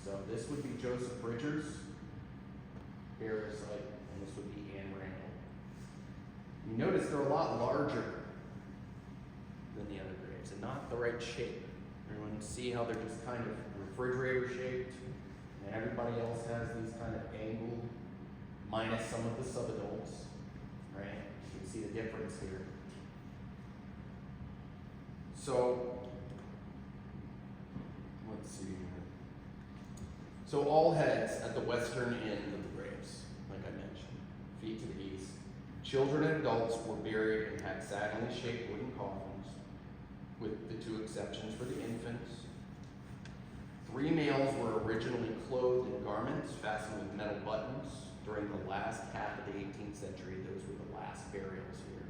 So this would be Joseph Bridger's burial site, and this would be Anne Randall. You notice they're a lot larger than the other graves, and not the right shape. Everyone see how they're just kind of refrigerator shaped, and everybody else has these kind of angled, minus some of the subadults, right? You can see the difference here. So, let's see here. So all heads at the western end of the graves, like I mentioned, feet to the east. Children and adults were buried and had sagely shaped wooden coffins, with the two exceptions for the infants. 3 males were originally clothed in garments fastened with metal buttons. During the last half of the 18th century, those were the last burials here,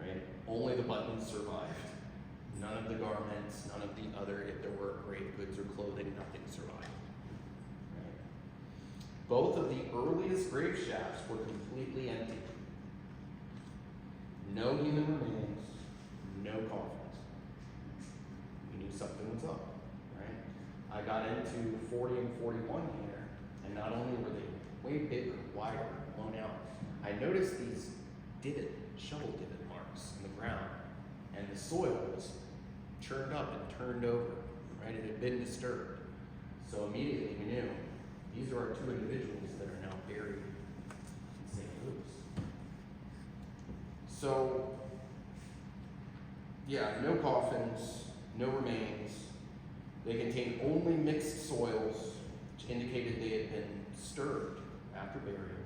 right? Only the buttons survived. None of the garments, none of the other, if there were grave goods or clothing, nothing survived. Right? Both of the earliest grave shafts were completely empty. No human remains, no coffins. We knew something was up, right? I got into 40 and 41 here, and not only were they way bigger, wider, blown out, I noticed these shovel divot marks in the ground, and the soil was churned up and turned over, right? It had been disturbed. So immediately we knew these are our 2 individuals that are now buried in St. Louis. So, yeah, no coffins, no remains. They contained only mixed soils, which indicated they had been disturbed after burial.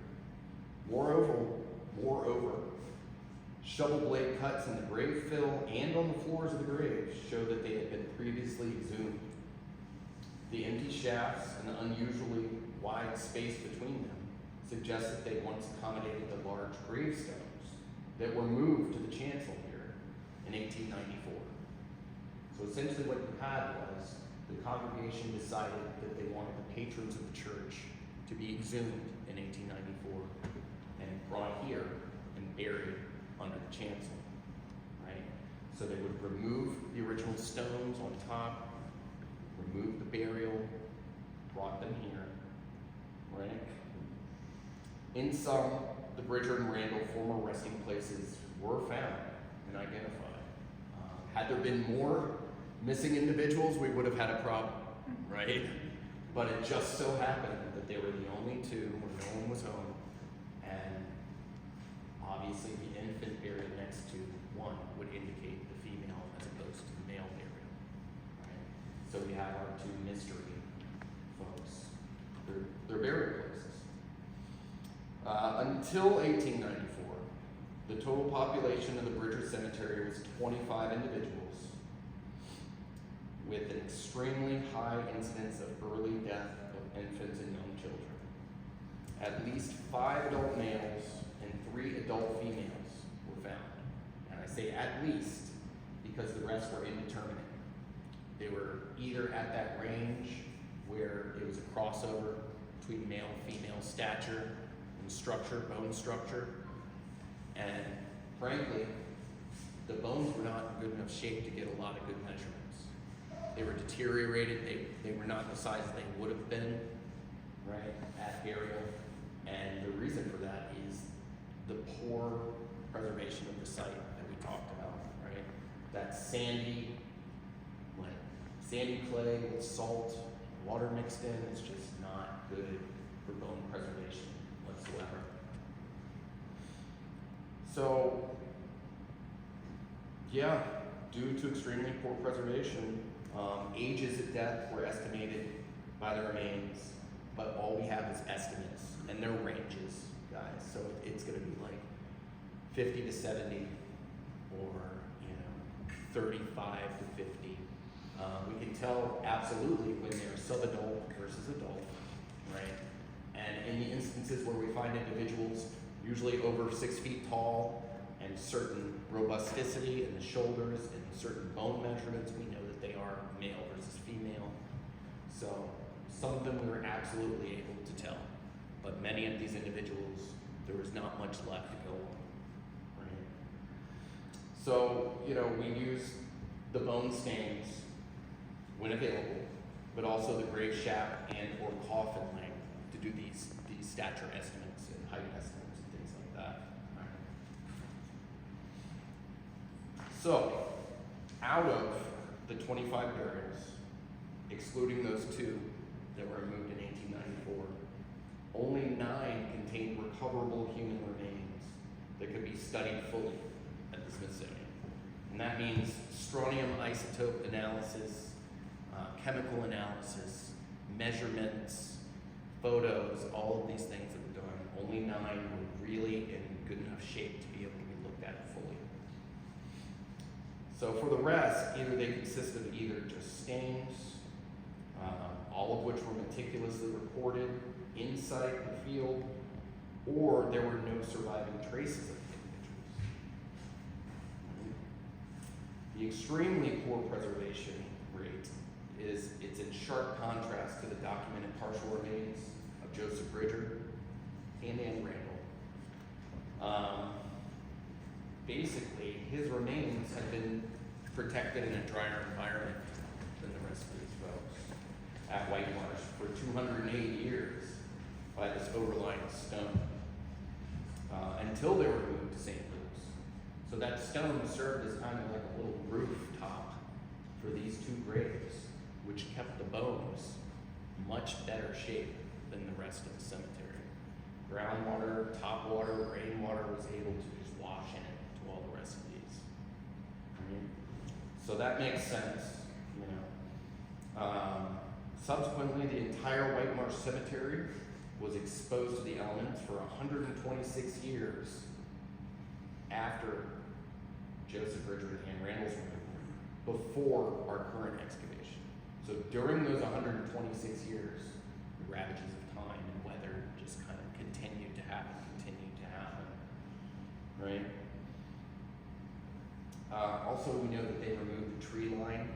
Moreover, shovel blade cuts in the grave fill and on the floors of the graves show that they had been previously exhumed. The empty shafts and the unusually wide space between them suggest that they once accommodated the large gravestones that were moved to the chancel here in 1894. So essentially what you had was the congregation decided that they wanted the patrons of the church to be exhumed in 1894 and brought here and buried under the chancel, right? So they would remove the original stones on top, remove the burial, brought them here, right? In some, the Bridger and Randall former resting places were found and identified. Had there been more missing individuals, we would have had a problem, right? But it just so happened that they were the only 2 where no one was home, and obviously the infant buried next to one would indicate the female as opposed to the male burial, right? So we have our 2 mystery folks, their burial places. Until 1894, the total population of the Bridger Cemetery was 25 individuals, with an extremely high incidence of early death of infants and young children. At least 5 adult males and 3 adult females were found. And I say at least because the rest were indeterminate. They were either at that range where it was a crossover between male and female stature, and structure, bone structure, and frankly, the bones were not in good enough shape to get a lot of good measurements. They were deteriorated, they were not the size they would have been, right, at burial. And the reason for that is the poor preservation of the site that we talked about, right? That sandy clay with salt, water mixed in is just not good for bone preservation whatsoever. So, yeah, due to extremely poor preservation, ages at death were estimated by the remains, but all we have is estimates, and they're ranges, guys. So it's going to be like 50 to 70, or 35 to 50. We can tell absolutely when they're subadult versus adult, right? And in the instances where we find individuals usually over 6 feet tall and certain robusticity in the shoulders and certain bone measurements, we know that they are male versus female. So some of them we were absolutely able to tell, but many of these individuals, there was not much left to go on, right? So, we use the bone stains when available, but also the grave shaft and or coffin length to do these stature estimates and height estimates and things like that. Right. So, out of the 25 burials, excluding those 2 that were removed in 1894, only 9 contained recoverable human remains that could be studied fully at the Smithsonian. And that means strontium isotope analysis, chemical analysis, measurements, photos, all of these things that were done. Only 9 were really in good enough shape to be able to be looked at fully. So for the rest, either they consist of either just stains, all of which were meticulously recorded inside the field, or there were no surviving traces of the individuals. The extremely poor preservation rate it's in sharp contrast to the documented partial remains of Joseph Bridger and Anne Randall. Basically, his remains had been protected in a drier environment than the rest of these folks at Whitemarsh for 280 years by this overlying stone until they were moved to St. Luke's. So that stone served as kind of like a little rooftop for these 2 graves, which kept the bones much better shape than the rest of the cemetery. Groundwater, top water, rainwater was able to just wash in it to all the rest of these. So that makes sense, Subsequently, the entire Whitemarsh Cemetery was exposed to the elements for 126 years after Joseph Bridger and Anne Randall's removal, before our current excavation. So during those 126 years, the ravages of time and weather just kind of continued to happen, right? Also, we know that they removed the tree line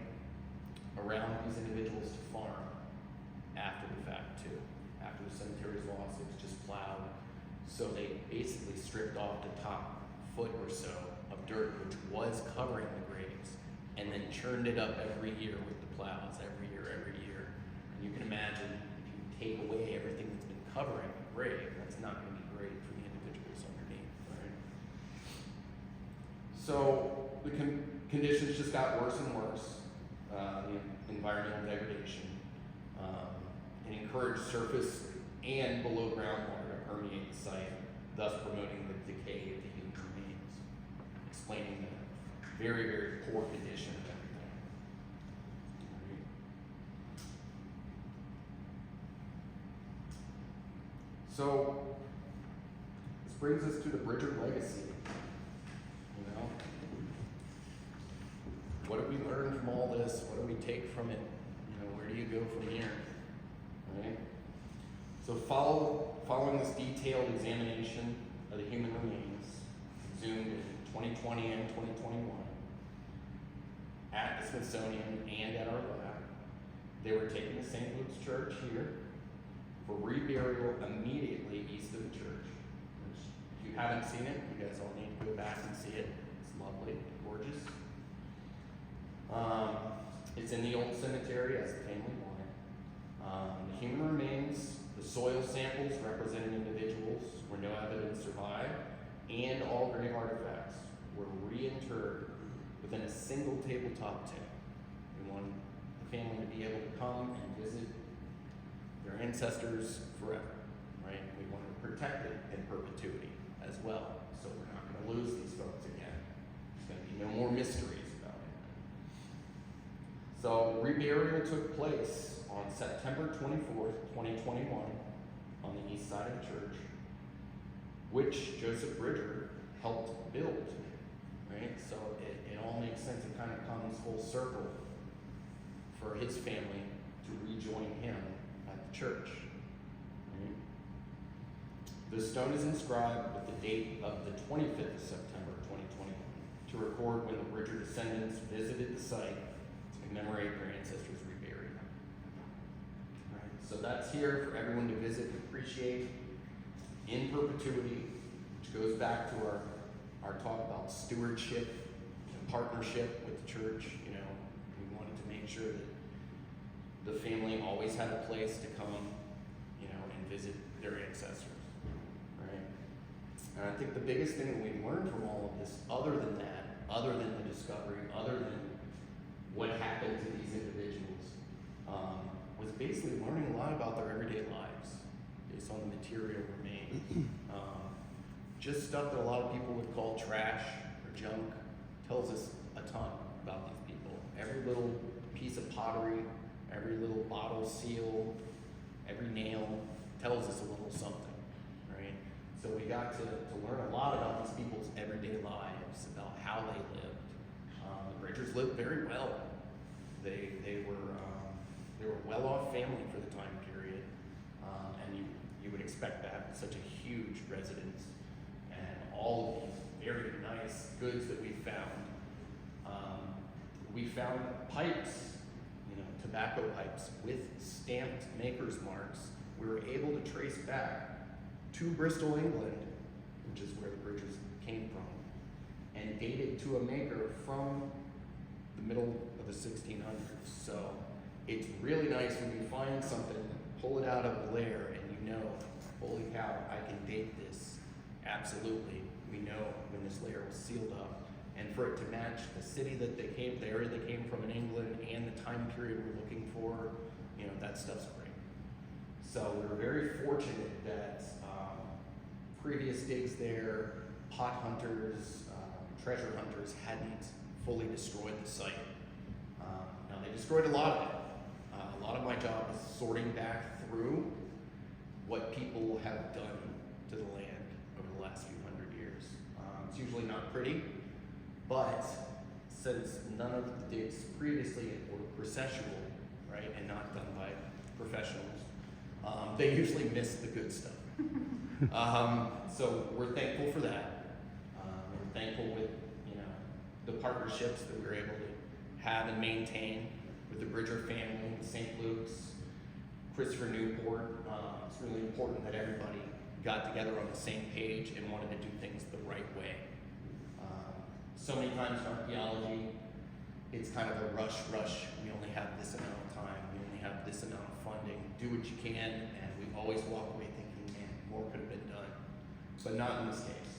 around these individuals to farm after the fact too. After the cemetery's lost, it was just plowed. So they basically stripped off the top foot or so of dirt, which was covering the graves, and then churned it up every year with the plows, every year. And you can imagine if you take away everything that's been covering the grave, that's not going to be great for the individuals underneath, right? So the conditions just got worse and worse. The environmental degradation. It encouraged surface and below ground water to permeate the site, thus promoting the decay of the human remains, explaining the very, very poor condition of everything. So, this brings us to the Bridger legacy. What do we learn from all this? What do we take from it? Where do you go from here? Right? So following this detailed examination of the human remains, exhumed in 2020 and 2021, at the Smithsonian and at our lab, they were taken to St. Luke's Church here for reburial immediately east of the church If you haven't seen it, you guys all need to go back and see it. It's lovely, gorgeous. It's in the old cemetery as the family wanted. The human remains, the soil samples representing individuals where no evidence survived, and all grave artifacts were reinterred within a single tabletop tomb. We wanted the family to be able to come and visit their ancestors forever, right? We wanted to protect it in perpetuity as well, so we're not going to lose these folks again. There's going to be no more mysteries about it. So reburial took place on September 24th, 2021 on the east side of the church, which Joseph Bridger helped build, right? So it all makes sense. It kind of comes full circle for his family to rejoin him at the church. Right? The stone is inscribed with the date of the 25th of September 2021 to record when the Bridger descendants visited the site to commemorate their ancestors' reburial. Right? So that's here for everyone to visit and appreciate in perpetuity, which goes back to our talk about stewardship and partnership with the church. You know, we wanted to make sure that the family always had a place to come, you know, and visit their ancestors, right? And I think the biggest thing that we learned from all of this, other than that, other than the discovery, other than what happened to these individuals, was basically learning a lot about their everyday lives based on the material remains. Just stuff that a lot of people would call trash or junk tells us a ton about these people. Every little piece of pottery, every little bottle seal, every nail tells us a little something, right? So we got to learn a lot about these people's everyday lives, about how they lived. The Bridgers lived very well. They were a well-off family for the time period, and you would expect that with such a huge residence and all of these very nice goods that we found. We found pipes, you know, tobacco pipes with stamped maker's marks. We were able to trace back to Bristol, England, which is where the Bridgers came from, and dated to a maker from the middle of the 1600s. So it's really nice when you find something, pull it out of a layer, and you know, holy cow, I can date this. Absolutely, we know when this layer was sealed up. And for it to match the city that they came, the area they came from in England, and the time period we're looking for, you know, that stuff's great. So we were very fortunate that previous digs there, pot hunters, treasure hunters hadn't fully destroyed the site. Now they destroyed a lot of it. A lot of my job is sorting back through what people have done to the land over the last few hundred years. It's usually not pretty, but since none of the digs previously were processual, right, and not done by professionals, they usually miss the good stuff. So we're thankful for that. We're thankful with, you know, the partnerships that we're able to have and maintain with the Bridger family, St. Luke's, Christopher Newport. It's really important that everybody got together on the same page and wanted to do things the right way. So many times in archaeology, it's kind of a rush. We only have this amount of time. We only have this amount of funding. Do what you can, and we always walk away thinking, man, more could have been done. But not in this case.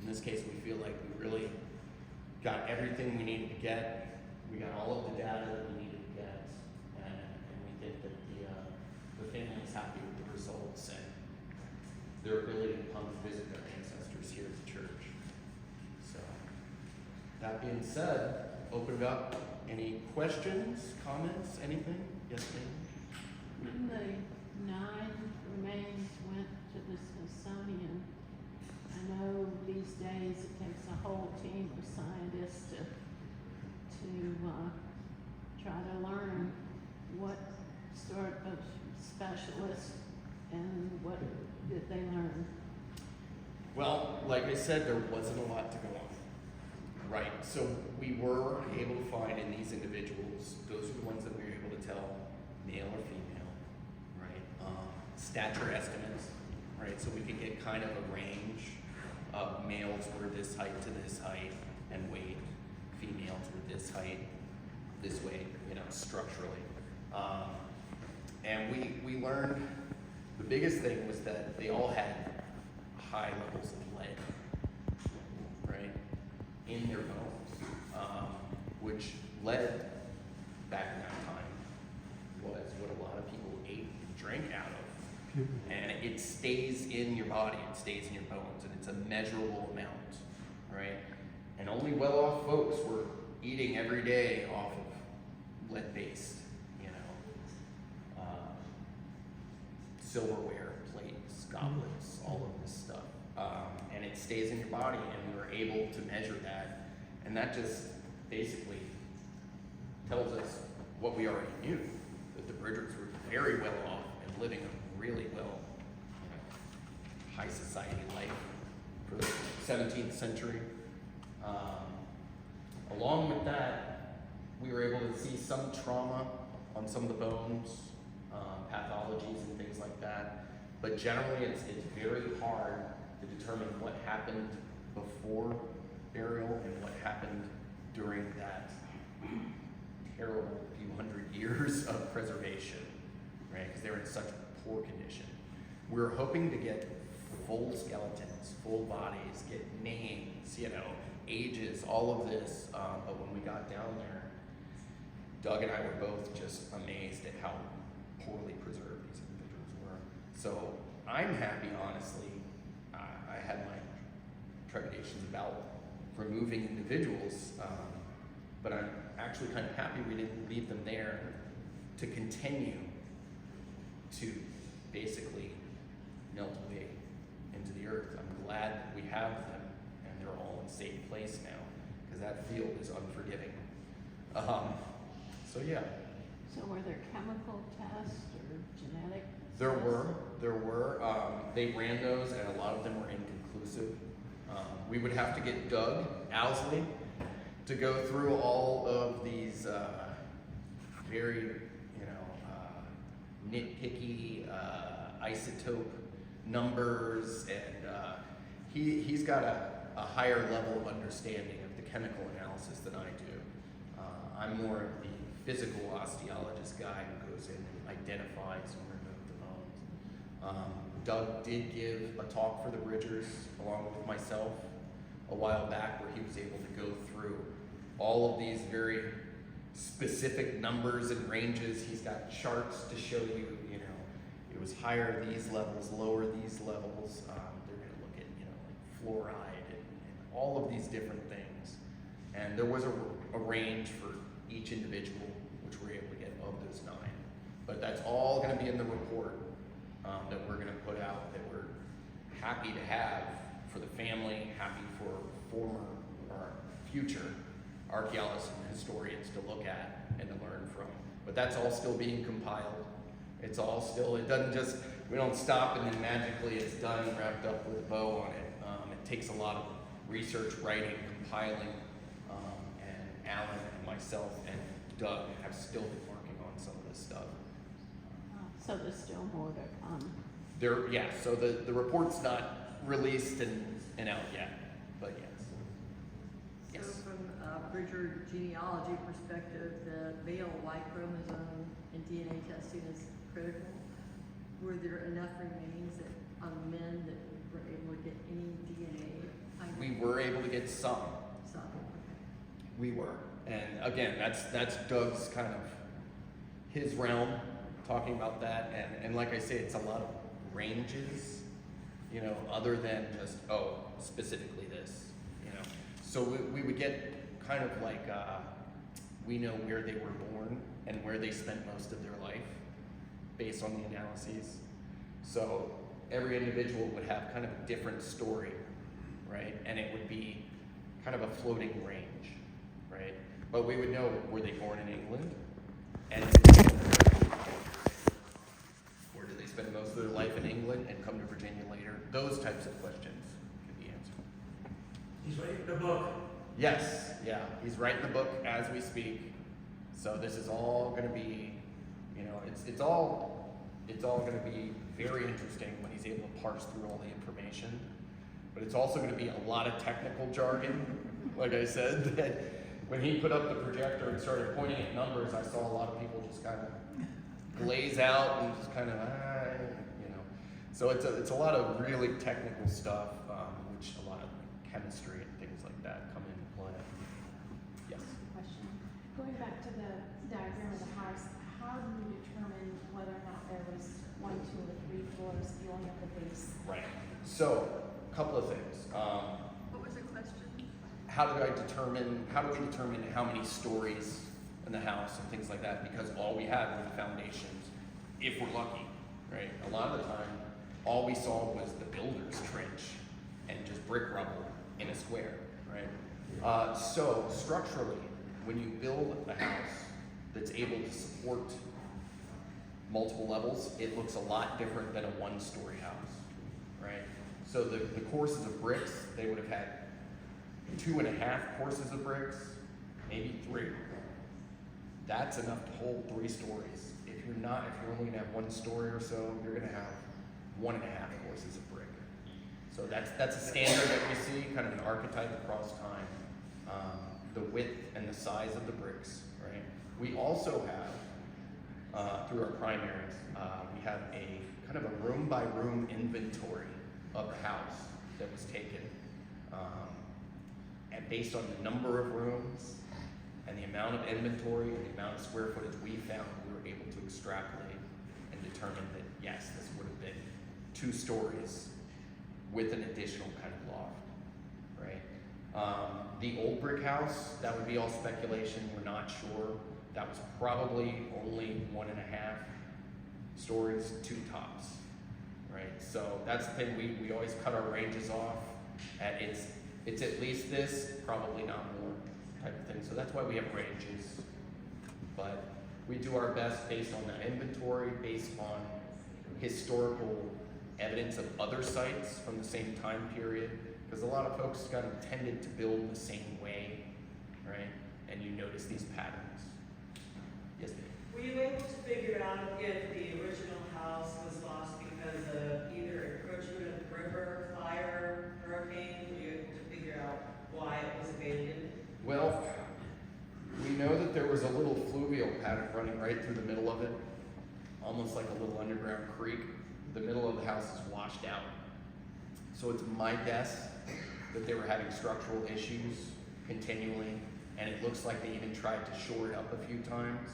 In this case, we feel like we really got everything we needed to get. We got all of the data that we needed to get, and we think that the family is happy with the results and their ability to come and visit their ancestors here at the church. So, that being said, open it up. Any questions, comments, anything? Yes, ma'am? When the 9 remains went to the Smithsonian, I know these days it takes a whole team of scientists to try to learn what sort of specialists and what did they learn. Well, like I said, there wasn't a lot to go on. Right, so we were able to find in these individuals, those are the ones that we were able to tell, male or female, right? Stature estimates, right? So we could get kind of a range males were this height to this height and weight, females were this height, this weight, structurally. And we learned the biggest thing was that they all had high levels of lead, right, in their bones, which lead back in that time was what a lot of people ate and drank out of. And it stays in your body, it stays in your bones, and it's a measurable amount, right? And only well-off folks were eating every day off of lead-based, silverware, plates, goblets, all of this stuff. And it stays in your body, and we were able to measure that. And that just basically tells us what we already knew, that the Bridgers were very well off and living a really well, high society life for the 17th century. Along with that, we were able to see some trauma on some of the bones, pathologies and things like that. But generally, it's very hard to determine what happened before burial and what happened during that terrible few hundred years of preservation, right? Because they were in such poor condition. We were hoping to get full skeletons, full bodies, get names, ages, all of this. But when we got down there, Doug and I were both just amazed at how poorly preserved these individuals were. So I'm happy, honestly. I had my trepidations about removing individuals, but I'm actually kind of happy we didn't leave them there to continue to basically melt away into the earth. I'm glad that we have them and they're all in a safe place now, because that field is unforgiving. So yeah. So were there chemical tests or genetic tests? There were. They ran those, and a lot of them were inconclusive. We would have to get Doug Owsley to go through all of these very, nitpicky isotope numbers, and he's got a higher level of understanding of the chemical analysis than I do. I'm more of the physical osteologist guy who goes in and identifies and removes the bones. Doug did give a talk for the Bridgers along with myself a while back, where he was able to go through all of these very specific numbers and ranges. He's got charts to show you, it was higher these levels, lower these levels. They're going to look at, like fluoride and all of these different things. And there was a range for each individual, which we're able to get of those 9. But that's all going to be in the report that we're going to put out, that we're happy to have for the family, happy for former or future archaeologists and historians to look at and to learn from. But that's all still being compiled. It's all still, it doesn't just, we don't stop and then magically it's done, wrapped up with a bow on it. It takes a lot of research, writing, compiling, and Alan and myself and Doug have still been working on some of this stuff. So there's still more to come. So the report's not released and out yet, but yes. So from a Bridger genealogy perspective, the male Y chromosome and DNA testing is critical. Were there enough remains on men that were able to get any DNA? We were able to get some. Some, okay. We were. And again, that's Doug's kind of his realm, talking about that. And like I say, it's a lot of ranges, other than just, specifically this, So we would get kind of like, we know where they were born and where they spent most of their life based on the analyses. So every individual would have kind of a different story, right? And it would be kind of a floating range, right? But we would know, were they born in England? And or did they spend most of their life in England and come to Virginia later? Those types of questions could be answered. He's writing the book. Yes, yeah, he's writing the book as we speak. So this is all going to be, it's all going to be very interesting when he's able to parse through all the information but it's also going to be a lot of technical jargon. Like I said, that when he put up the projector and started pointing at numbers, I saw a lot of people just kind of glaze out and just kind of, you know. So it's a lot of really technical stuff, which a lot of chemistry and things like that come into play. Yes. Question. Going back to the diagram of the house, how do you determine whether or not there was 1, 2, or 3 floors? You only have the base. Right. So, a couple of things. What was the question? How do we determine how many stories in the house and things like that? Because all we had were the foundations, if we're lucky, right? A lot of the time, all we saw was the builder's trench and just brick rubble in a square, right? So structurally, when you build a house that's able to support multiple levels, it looks a lot different than a one-story house, right? So the courses of bricks, they would have had 2.5 courses of bricks, maybe 3. That's enough to hold 3 stories. If you're only gonna have 1 story or so, you're gonna have 1.5 courses of brick. So that's a standard that we see, kind of an archetype across time. The width and the size of the bricks, right? We also have, through our primaries, we have a kind of a room by room inventory of the house that was taken. And based on the number of rooms and the amount of inventory and the amount of square footage we found, we were able to extrapolate and determine that yes, this would have been 2 stories with an additional kind of loft, right? The old brick house, that would be all speculation, we're not sure. That was probably only 1.5 stories, 2 tops, right? So that's the thing, we always cut our ranges off at it's at least this, probably not more type of thing. So that's why we have ranges. But we do our best based on that inventory, based on historical evidence of other sites from the same time period. Because a lot of folks kind of tended to build the same way, right? And you notice these patterns. Yes, ma'am? Were you able to figure out if the original house was lost because of either encroachment of the river, fire, hurricane? Were you able to figure out why it was abandoned? Well, we know that there was a little fluvial pattern running right through the middle of it, almost like a little underground creek. The middle of the house is washed out. So it's my guess that they were having structural issues continually, and it looks like they even tried to shore it up a few times.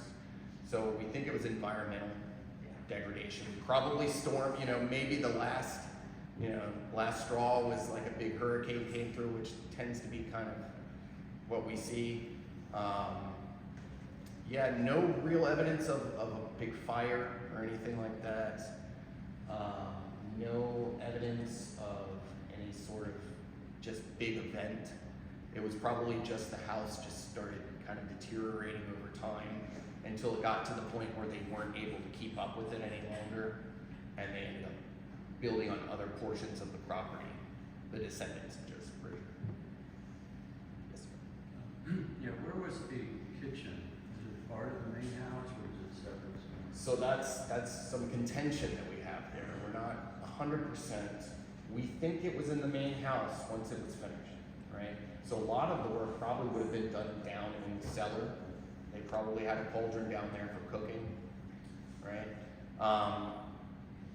So we think it was environmental degradation, probably storm, maybe the last straw was like a big hurricane came through, which tends to be kind of what we see. No real evidence of a big fire or anything like that. No evidence of any sort of just big event. It was probably just the house just started kind of deteriorating over time until it got to the point where they weren't able to keep up with it any longer, and they ended up building on other portions of the property, the descendants of Joseph Bridger. Yes, sir. Yeah, where was the kitchen? Is it part of the main house or is it separate? So that's some contention that we have there. We're not 100%. We think it was in the main house once it was finished, right? So a lot of the work probably would have been done down in the cellar. They probably had a cauldron down there for cooking, right?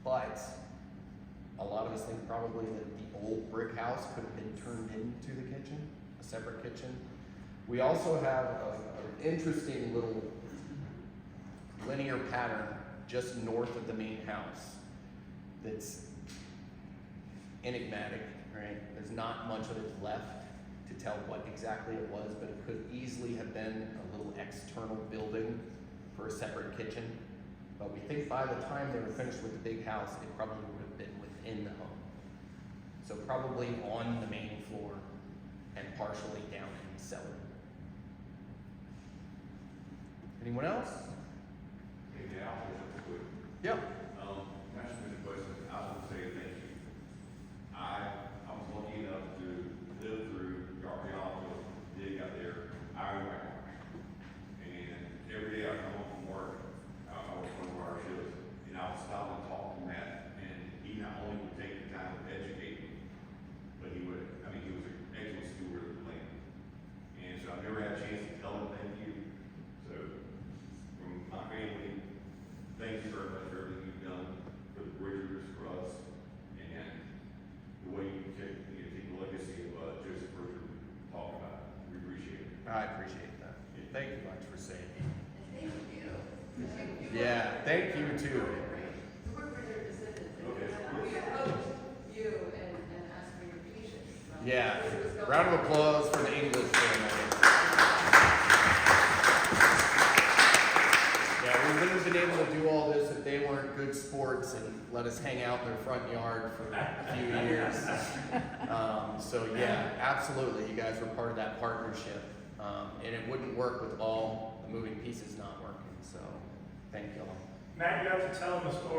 But a lot of us think probably that the old brick house could have been turned into the kitchen, a separate kitchen. We also have an interesting little linear pattern just north of the main house that's enigmatic, right? There's not much of it left to tell what exactly it was, but it could easily have been a little external building for a separate kitchen. But we think by the time they were finished with the big house, it probably would have been within the home. So probably on the main floor and partially down in the cellar. Anyone else? Hey, yeah, I'll just quick. Yeah. Ask me the question. I would say thank you. I was lucky enough to live through the archaeologist dig out there, Whitemarsh. And every day I come home from work, I was one of our shifts, and I would stop and talk to Matt, and he not only would take the time to educate me, but he much for saying me. Yeah, thank you too. We're for your descendants, and we approach you and ask for your patience. Yeah, round of applause for the English family. Yeah, we wouldn't have been able to do all this if they weren't good sports and let us hang out in their front yard for a few years. So yeah, absolutely, you guys were part of that partnership. And it wouldn't work with all the moving pieces not working, so thank you all. Matt, you have to tell them the story.